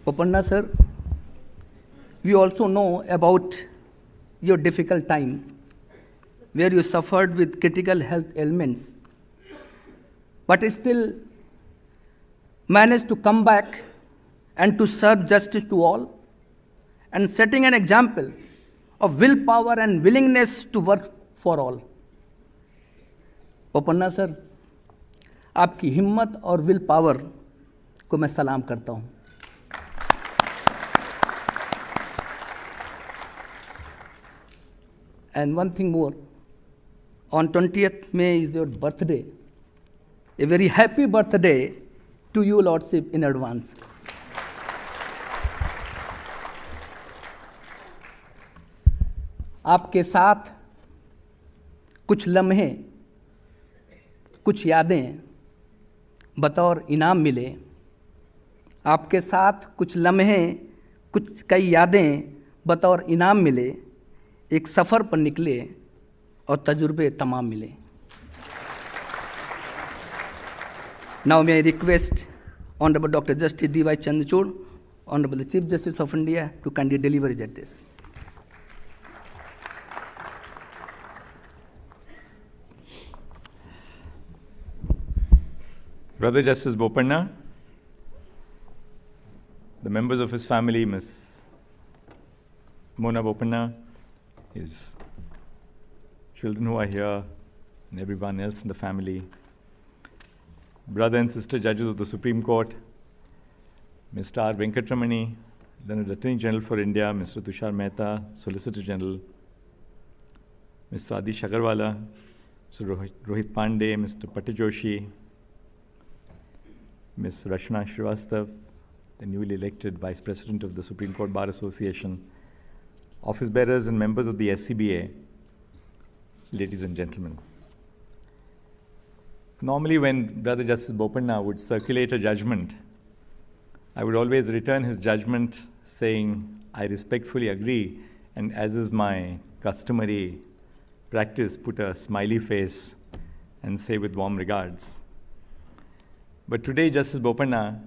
Bopanna, sir, we also know about your difficult time where you suffered with critical health ailments, but still managed to come back and to serve justice to all, and setting an example of willpower and willingness to work for all. Bopanna, sir, आपकी हिम्मत और will power को मैं सलाम करता हूँ. And one thing more, on 20th May is your birthday. A very happy birthday to you, Lordship, in advance. आपके साथ कुछ लम्हे, कुछ यादें बतौर इनाम मिले. आपके साथ कुछ लम्हे, कुछ कई यादें बतौर इनाम मिले. एक सफ़र पर निकले और तजुर्बे तमाम मिले. Now may I request Honorable Dr. Justice CJI Chandrachud, Honorable Chief Justice of India, to kindly deliver his address. Brother Justice Bopanna, the members of his family, Ms. Mona Bopanna, his children who are here, and everyone else in the family, brother and sister judges of the Supreme Court, Mr. R. Venkatramani, then the Attorney General for India, Mr. Tushar Mehta, Solicitor General, Mr. Adish Agarwala, Mr. Rohit Pandey, Mr. Patijoshi, Ms. Rachna Srivastav, the newly elected Vice President of the Supreme Court Bar Association, office bearers and members of the SCBA, ladies and gentlemen. Normally when Brother Justice Bopanna would circulate a judgment, I would always return his judgment saying, I respectfully agree, and as is my customary practice, put a smiley face and say with warm regards. But today, Justice Bopanna,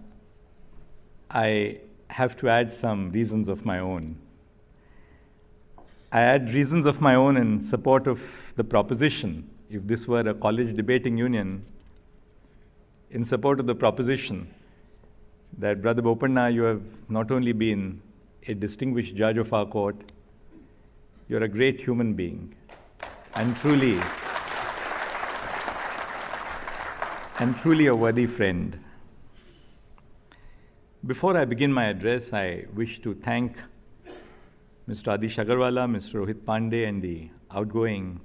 I have to add some reasons of my own. I add reasons of my own in support of the proposition, if this were a college debating union, in support of the proposition that Brother Bopanna, you have not only been a distinguished judge of our court, you're a great human being, and truly a worthy friend. Before I begin my address, I wish to thank Mr. Adish Agarwala, Mr. Rohit Pandey, and the outgoing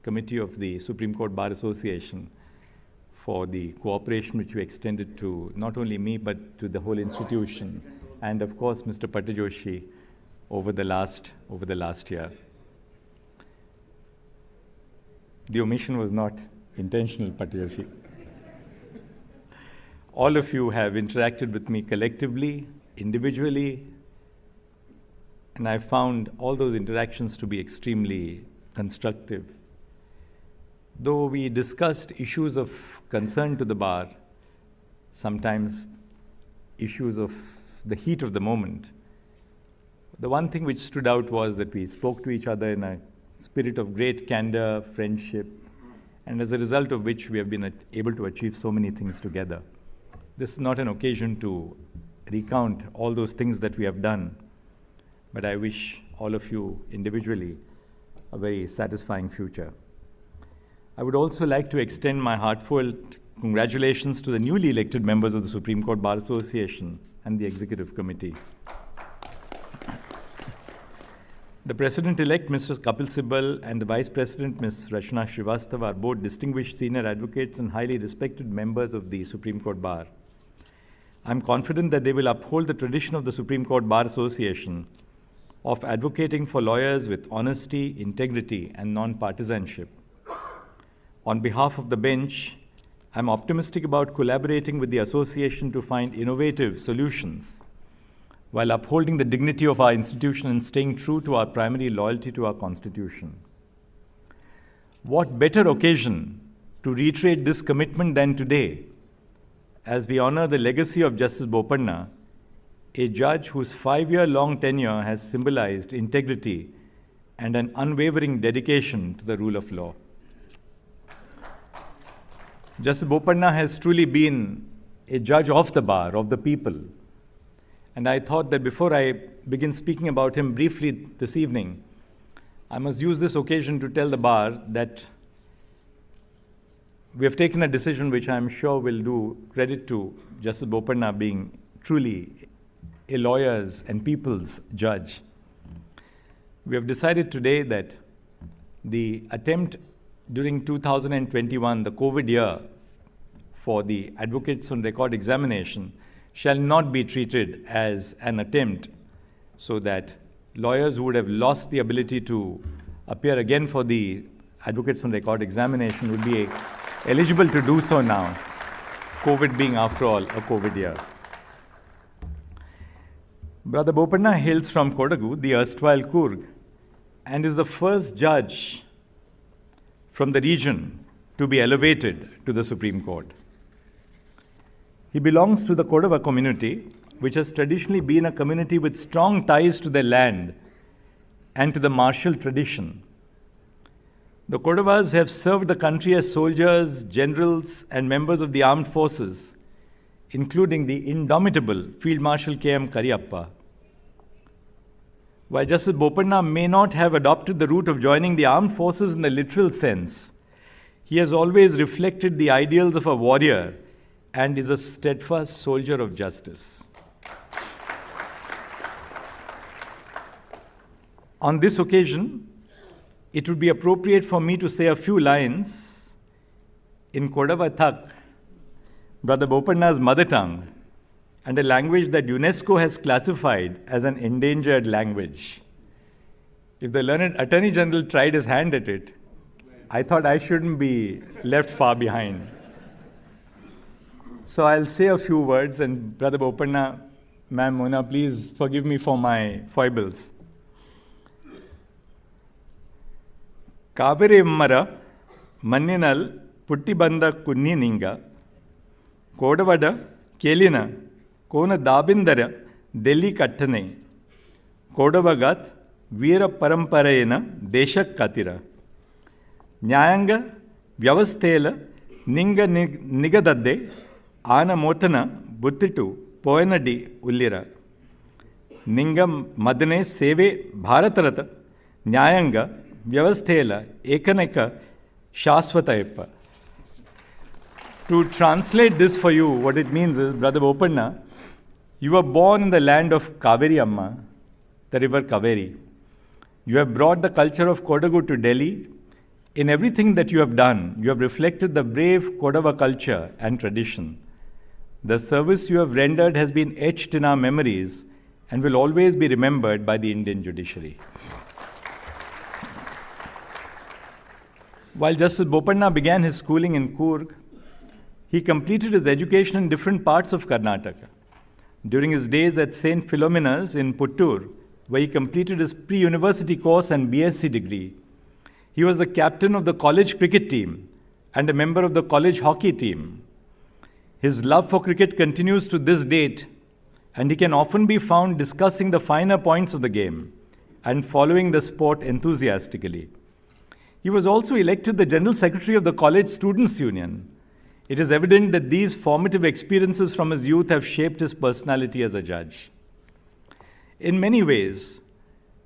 committee of the Supreme Court Bar Association for the cooperation which you extended to not only me, but to the whole institution, and of course, Mr. Patijoshi over the last year. The omission was not intentional, Patijoshi. All of you have interacted with me collectively, individually, and I found all those interactions to be extremely constructive. Though we discussed issues of concern to the bar, sometimes issues of the heat of the moment, the one thing which stood out was that we spoke to each other in a spirit of great candor, friendship, and as a result of which we have been able to achieve so many things together. This is not an occasion to recount all those things that we have done, but I wish all of you individually a very satisfying future. I would also like to extend my heartfelt congratulations to the newly elected members of the Supreme Court Bar Association and the Executive Committee. The President-elect, Mr. Kapil Sibal, and the Vice President, Ms. Rachna Srivastav, are both distinguished senior advocates and highly respected members of the Supreme Court Bar. I'm confident that they will uphold the tradition of the Supreme Court Bar Association of advocating for lawyers with honesty, integrity, and non-partisanship. On behalf of the bench, I'm optimistic about collaborating with the association to find innovative solutions while upholding the dignity of our institution and staying true to our primary loyalty to our Constitution. What better occasion to reiterate this commitment than today, as we honor the legacy of Justice Bopanna, a judge whose 5-year-long tenure has symbolized integrity and an unwavering dedication to the rule of law. Justice Bopanna has truly been a judge of the bar, of the people. And I thought that before I begin speaking about him briefly this evening, I must use this occasion to tell the bar that we have taken a decision which I am sure will do credit to Justice Bopanna being truly a lawyer's and people's judge. We have decided today that the attempt during 2021, the COVID year, for the Advocates on Record examination shall not be treated as an attempt, so that lawyers who would have lost the ability to appear again for the Advocates on Record examination would be eligible to do so now, COVID being, after all, a COVID year. Brother Bopanna hails from Kodagu, the erstwhile Coorg, and is the first judge from the region to be elevated to the Supreme Court. He belongs to the Kodava community, which has traditionally been a community with strong ties to their land and to the martial tradition. The Kodavas have served the country as soldiers, generals, and members of the armed forces, including the indomitable Field Marshal K.M. Kariyappa. While Justice Bopanna may not have adopted the route of joining the armed forces in the literal sense, he has always reflected the ideals of a warrior and is a steadfast soldier of justice. On this occasion, it would be appropriate for me to say a few lines in Kodava Thak, Brother Bopanna's mother tongue, and a language that UNESCO has classified as an endangered language. If the learned Attorney General tried his hand at it, I thought I shouldn't be left far behind. So I'll say a few words, and Brother Bopanna, Ma'am Mona, please forgive me for my foibles. Kavere Mara, Manninal, Puttibanda Kunnininga, Kodavada, Kelina, Kona Dabindara, Delhi Kattane, Kodavagat, Veera Paramparayena, Deshak Katira, Nyayanga, Vyavastela, Ninga Nigadadde, Ana Motana, Buttitu, Poenadi, Ullira, Ninga Madane, Seve, Bharatarata, Nyayanga, Vyavasthela, Ekaneka, Shasvatayappa. To translate this for you, what it means is, Brother Bopanna, you were born in the land of Kaveri Amma, the river Kaveri. You have brought the culture of Kodagu to Delhi. In everything that you have done, you have reflected the brave Kodava culture and tradition. The service you have rendered has been etched in our memories and will always be remembered by the Indian judiciary. While Justice Bopanna began his schooling in Coorg, he completed his education in different parts of Karnataka. During his days at St. Philomena's in Puttur, where he completed his pre-university course and BSc degree, he was the captain of the college cricket team and a member of the college hockey team. His love for cricket continues to this date, and he can often be found discussing the finer points of the game and following the sport enthusiastically. He was also elected the General Secretary of the College Students' Union. It is evident that these formative experiences from his youth have shaped his personality as a judge. In many ways,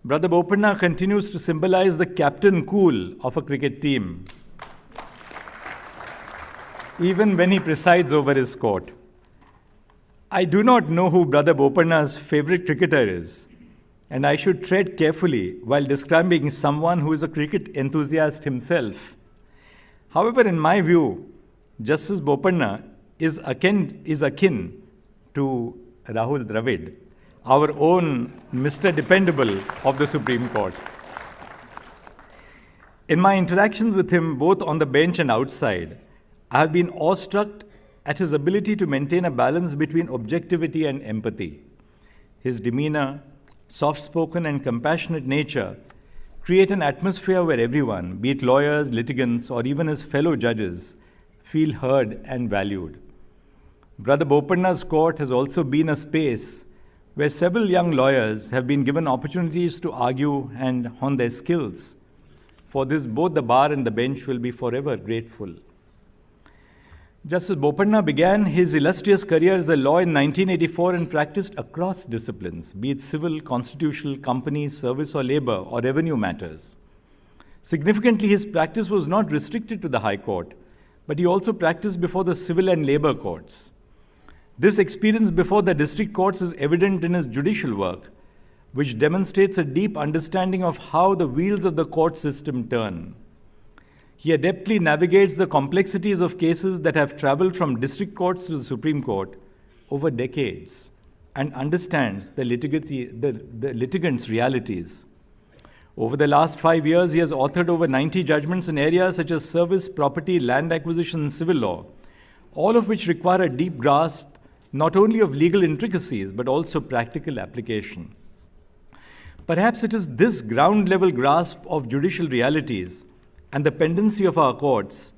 Brother Bopanna continues to symbolize the captain cool of a cricket team, even when he presides over his court. I do not know who Brother Bopanna's favorite cricketer is, and I should tread carefully while describing someone who is a cricket enthusiast himself. However, in my view, Justice Bopanna is akin to Rahul Dravid, our own Mr. Dependable of the Supreme Court. In my interactions with him, both on the bench and outside, I have been awestruck at his ability to maintain a balance between objectivity and empathy. His demeanor, soft-spoken and compassionate nature create an atmosphere where everyone, be it lawyers, litigants, or even his fellow judges, feel heard and valued. Brother Bopanna's court has also been a space where several young lawyers have been given opportunities to argue and hone their skills. For this, both the bar and the bench will be forever grateful. Justice Bopanna began his illustrious career as a lawyer in 1984 and practiced across disciplines, be it civil, constitutional, company, service or labor, or revenue matters. Significantly, his practice was not restricted to the High Court, but he also practiced before the civil and labor courts. This experience before the district courts is evident in his judicial work, which demonstrates a deep understanding of how the wheels of the court system turn. He adeptly navigates the complexities of cases that have traveled from district courts to the Supreme Court over decades and understands the litigants' realities. Over the last 5 years, he has authored over 90 judgments in areas such as service, property, land acquisition, and civil law, all of which require a deep grasp not only of legal intricacies but also practical application. Perhaps it is this ground-level grasp of judicial realities and the pendency of our courts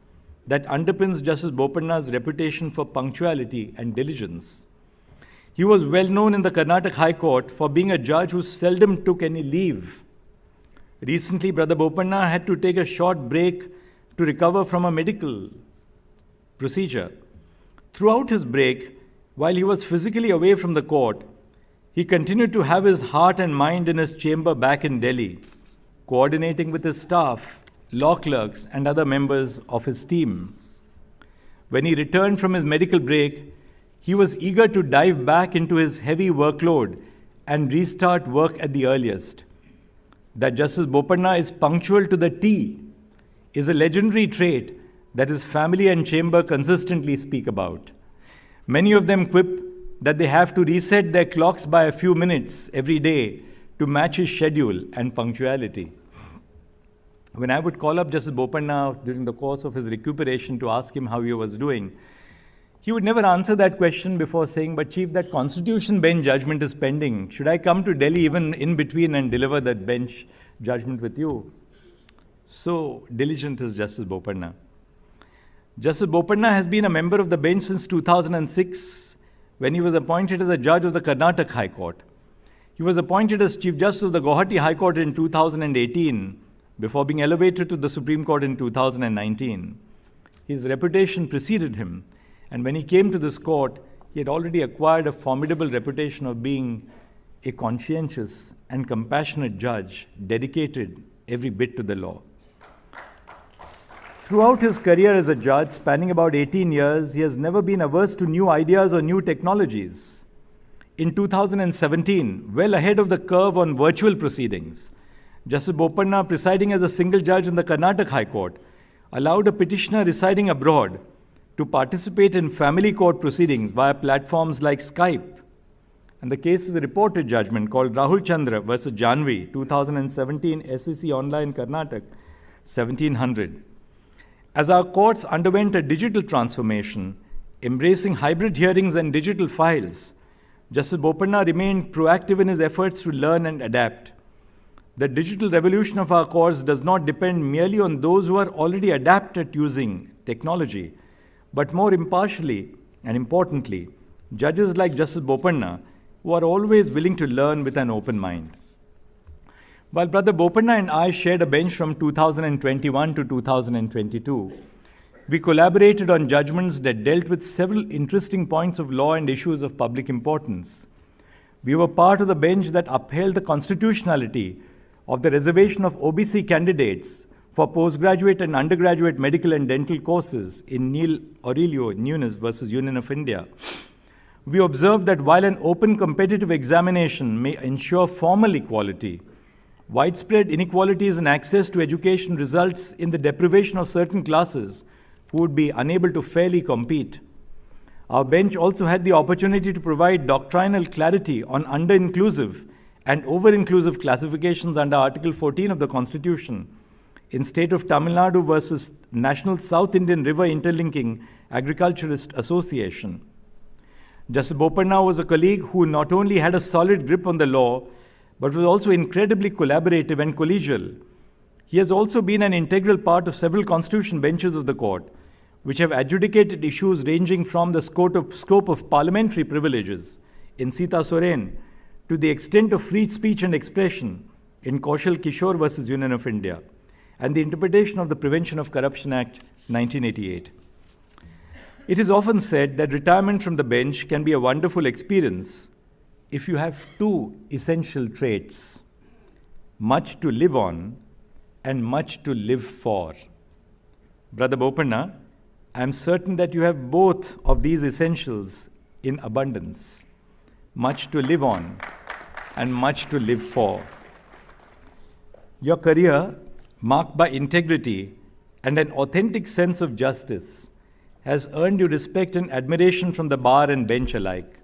that underpins Justice Bopanna's reputation for punctuality and diligence. He was well known in the Karnataka High Court for being a judge who seldom took any leave. Recently, Brother Bopanna had to take a short break to recover from a medical procedure. Throughout his break, while he was physically away from the court, he continued to have his heart and mind in his chamber back in Delhi, coordinating with his staff, law clerks, and other members of his team. When he returned from his medical break, he was eager to dive back into his heavy workload and restart work at the earliest. That Justice Bopanna is punctual to the T is a legendary trait that his family and chamber consistently speak about. Many of them quip that they have to reset their clocks by a few minutes every day to match his schedule and punctuality. When I would call up Justice Bopanna during the course of his recuperation to ask him how he was doing, he would never answer that question before saying, "But Chief, that Constitution bench judgment is pending. Should I come to Delhi even in between and deliver that bench judgment with you?" So diligent is Justice Bopanna. Justice Bopanna has been a member of the bench since 2006, when he was appointed as a judge of the Karnataka High Court. He was appointed as Chief Justice of the Guwahati High Court in 2018, before being elevated to the Supreme Court in 2019. His reputation preceded him, and when he came to this court, he had already acquired a formidable reputation of being a conscientious and compassionate judge, dedicated every bit to the law. Throughout his career as a judge, spanning about 18 years, he has never been averse to new ideas or new technologies. In 2017, well ahead of the curve on virtual proceedings, Justice Bopanna, presiding as a single judge in the Karnataka High Court, allowed a petitioner residing abroad to participate in family court proceedings via platforms like Skype. And the case is a reported judgment called Rahul Chandra versus Janvi, 2017 SEC Online Karnataka, 1700. As our courts underwent a digital transformation, embracing hybrid hearings and digital files, Justice Bopanna remained proactive in his efforts to learn and adapt. The digital revolution of our courts does not depend merely on those who are already adept at using technology, but more impartially and importantly, judges like Justice Bopanna, who are always willing to learn with an open mind. While Brother Bopanna and I shared a bench from 2021 to 2022, we collaborated on judgments that dealt with several interesting points of law and issues of public importance. We were part of the bench that upheld the constitutionality of the reservation of OBC candidates for postgraduate and undergraduate medical and dental courses in Neil Aurelio Nunes versus Union of India. We observed that while an open competitive examination may ensure formal equality, widespread inequalities in access to education results in the deprivation of certain classes who would be unable to fairly compete. Our bench also had the opportunity to provide doctrinal clarity on under-inclusive and over-inclusive classifications under Article 14 of the Constitution in State of Tamil Nadu versus National South Indian River Interlinking Agriculturist Association. Justice Bopanna was a colleague who not only had a solid grip on the law, but was also incredibly collaborative and collegial. He has also been an integral part of several constitution benches of the court, which have adjudicated issues ranging from the scope of parliamentary privileges in Sita Soren to the extent of free speech and expression in Kaushal Kishore versus Union of India, and the interpretation of the Prevention of Corruption Act 1988. It is often said that retirement from the bench can be a wonderful experience if you have two essential traits: much to live on and much to live for. Brother Bopanna, I am certain that you have both of these essentials in abundance: much to live on and much to live for. Your career, marked by integrity and an authentic sense of justice, has earned you respect and admiration from the bar and bench alike.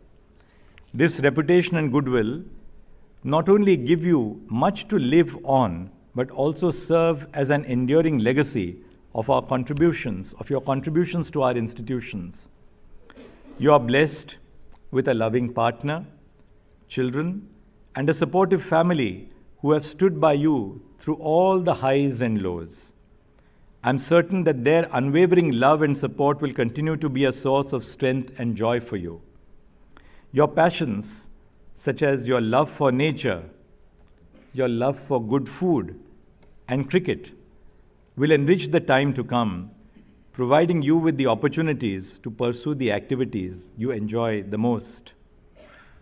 This reputation and goodwill not only give you much to live on, but also serve as an enduring legacy of your contributions to our institutions. You are blessed with a loving partner, children, and a supportive family who have stood by you through all the highs and lows. I'm certain that their unwavering love and support will continue to be a source of strength and joy for you. Your passions, such as your love for nature, your love for good food, and cricket, will enrich the time to come, providing you with the opportunities to pursue the activities you enjoy the most.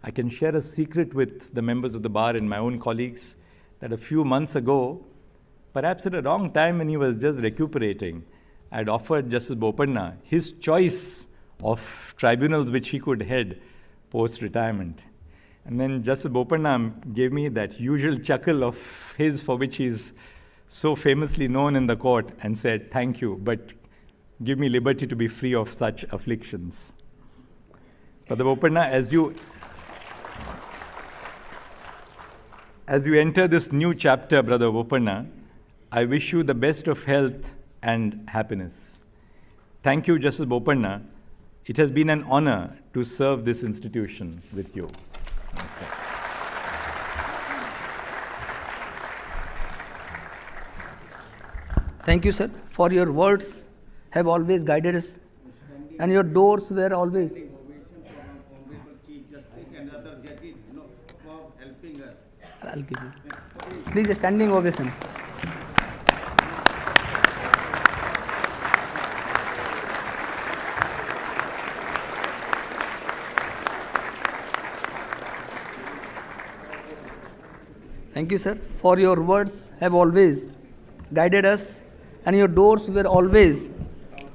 I can share a secret with the members of the bar and my own colleagues that a few months ago, perhaps at a wrong time when he was just recuperating, I had offered Justice Bopanna his choice of tribunals which he could head post-retirement. And then Justice Bopanna gave me that usual chuckle of his for which he's so famously known in the court, and said, "Thank you, but give me liberty to be free of such afflictions." Brother Bopanna, as you enter this new chapter, Brother Bopanna, I wish you the best of health and happiness. Thank you, Justice Bopanna. It has been an honor to serve this institution with you. Namaste. Thank you, sir, for your words have always guided us, and your doors were always. I'll give you. Please, a standing ovation. Thank you, sir, for your words have always guided us, and your doors were always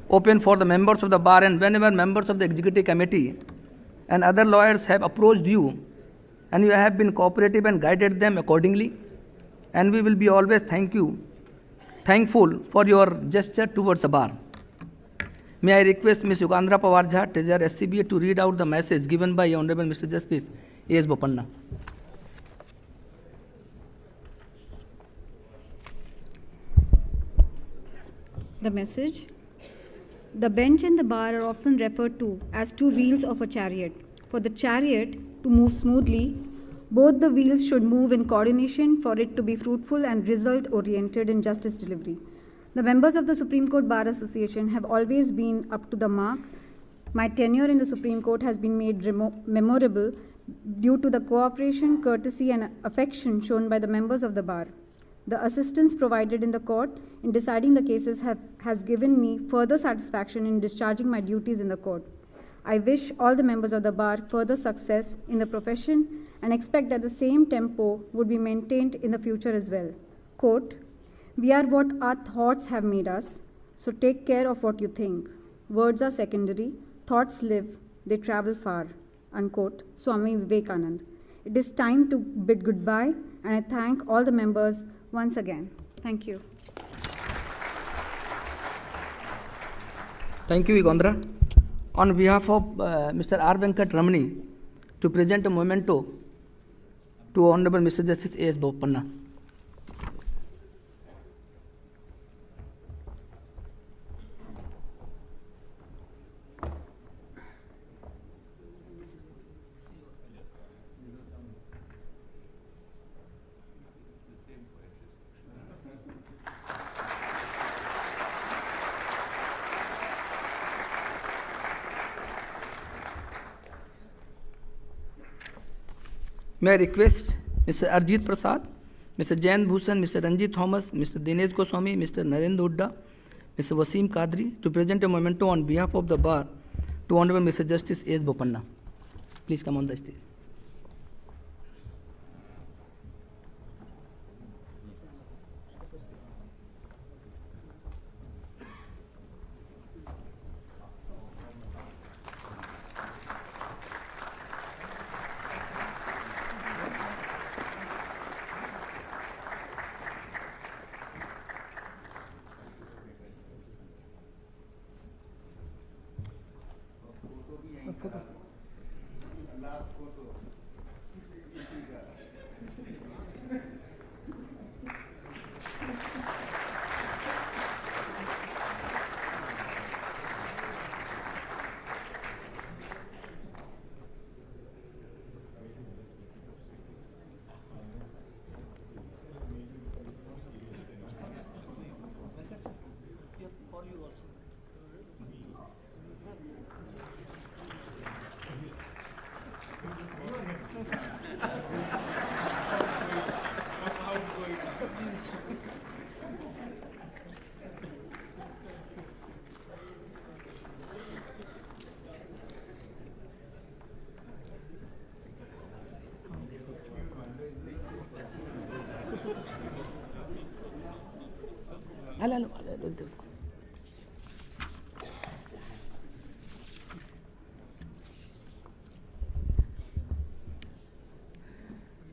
open for the members of the bar, and whenever members of the executive committee and other lawyers have approached you, and you have been cooperative and guided them accordingly, and we will be always thankful for your gesture towards the bar. May I request Ms. Yugandhara Pawar Jha, Treasurer SCBA, to read out the message given by Honorable Mr. Justice A.S. Bopanna. The message. The bench and the bar are often referred to as two wheels of a chariot. For the chariot to move smoothly, both the wheels should move in coordination for it to be fruitful and result-oriented in justice delivery. The members of the Supreme Court Bar Association have always been up to the mark. My tenure in the Supreme Court has been made memorable due to the cooperation, courtesy, and affection shown by the members of the bar. The assistance provided in the court in deciding the cases has given me further satisfaction in discharging my duties in the court. I wish all the members of the bar further success in the profession and expect that the same tempo would be maintained in the future as well. Quote, "We are what our thoughts have made us, so take care of what you think. Words are secondary, thoughts live, they travel far." Unquote, Swami Vivekanand. It is time to bid goodbye, and I thank all the members once again. Thank you. Thank you, Yugandhara. On behalf of Mr. R. Venkat Ramani, to present a memento to Honorable Mr. Justice A.S. Bopanna. May I request Mr. Arjit Prasad, Mr. Jain Bhushan, Mr. Ranjit Thomas, Mr. Dinesh Goswami, Mr. Narendra Hooda, Mr. Wasim Kadri to present a memento on behalf of the bar to Honorable Mr. Justice S. Bopanna. Please come on the stage.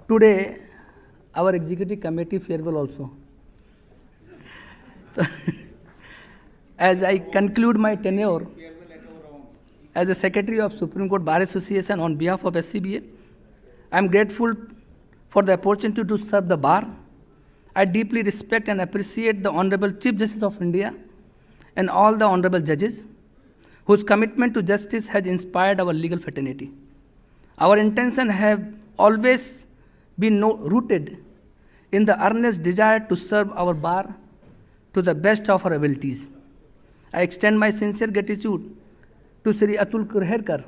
Today, our executive committee farewell also. As I conclude my tenure as the Secretary of Supreme Court Bar Association on behalf of SCBA, I am grateful for the opportunity to serve the bar. I deeply respect and appreciate the Honorable Chief Justice of India and all the honorable judges whose commitment to justice has inspired our legal fraternity. Our intention have always been rooted in the earnest desire to serve our bar to the best of our abilities. I extend my sincere gratitude to Sri Atul Kurherkar,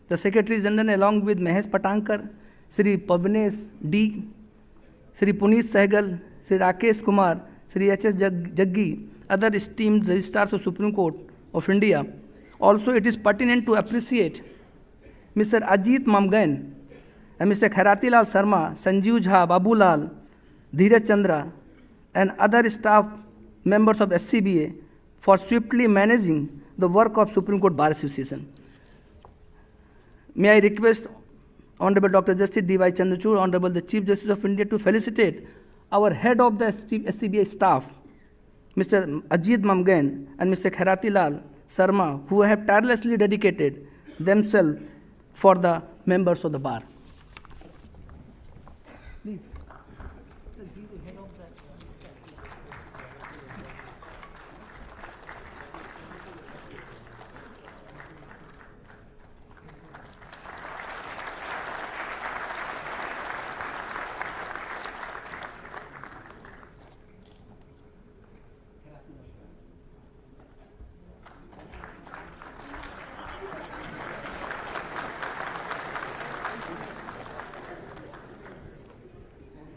the Secretary General, along with Mahesh Patankar, Sri Pavnesh D., Sri Puneet Sehgal, Sri Rakesh Kumar, Sri H.S. Jaggi, other esteemed registrars of Supreme Court of India. Also, it is pertinent to appreciate Mr. Ajit Mamgan and Mr. Khairatilal Sharma, Sanjeev Jha, Babu Lal, Dheeraj Chandra, and other staff members of SCBA for swiftly managing the work of Supreme Court Bar Association. May I request Honorable Dr. Justice D.Y. Chandrachud, Honorable the Chief Justice of India, to felicitate our head of the SCBA staff, Mr. Ajit Mamgan and Mr. Khairatilal Sharma, who have tirelessly dedicated themselves for the members of the bar. Please.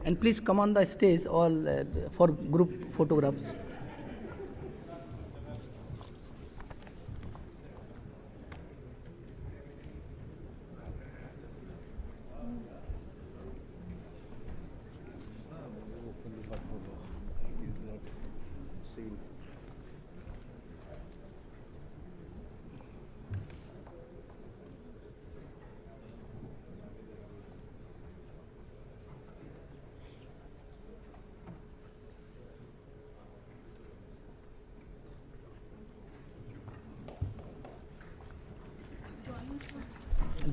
And please come on the stage all for group photographs.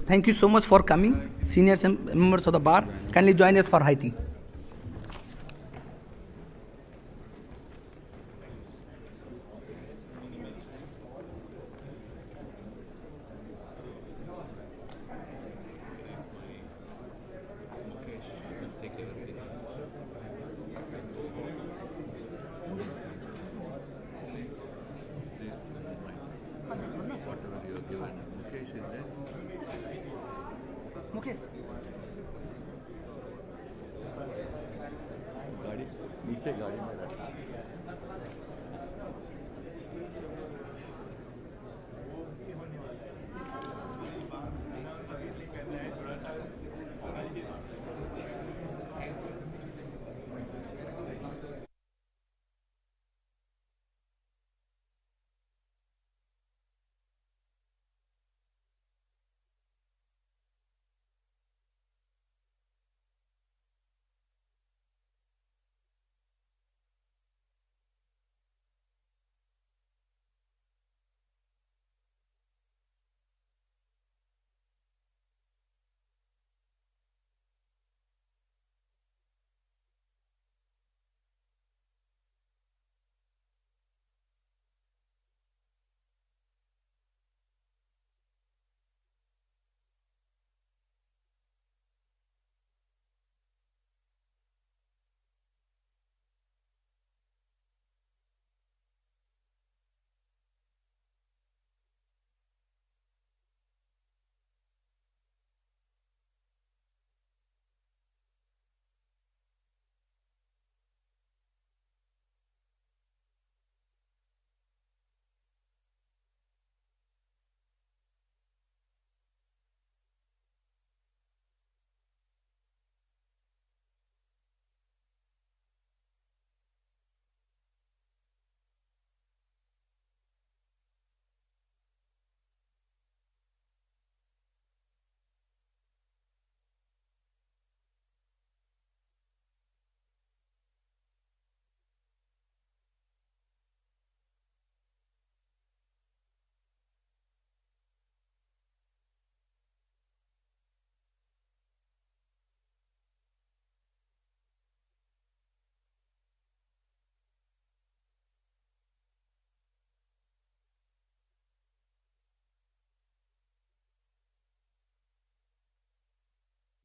Thank you so much for coming, seniors and members of the bar. Kindly join us for high tea. Mukesh. गाड़ी नीचे गाड़ी में रखा।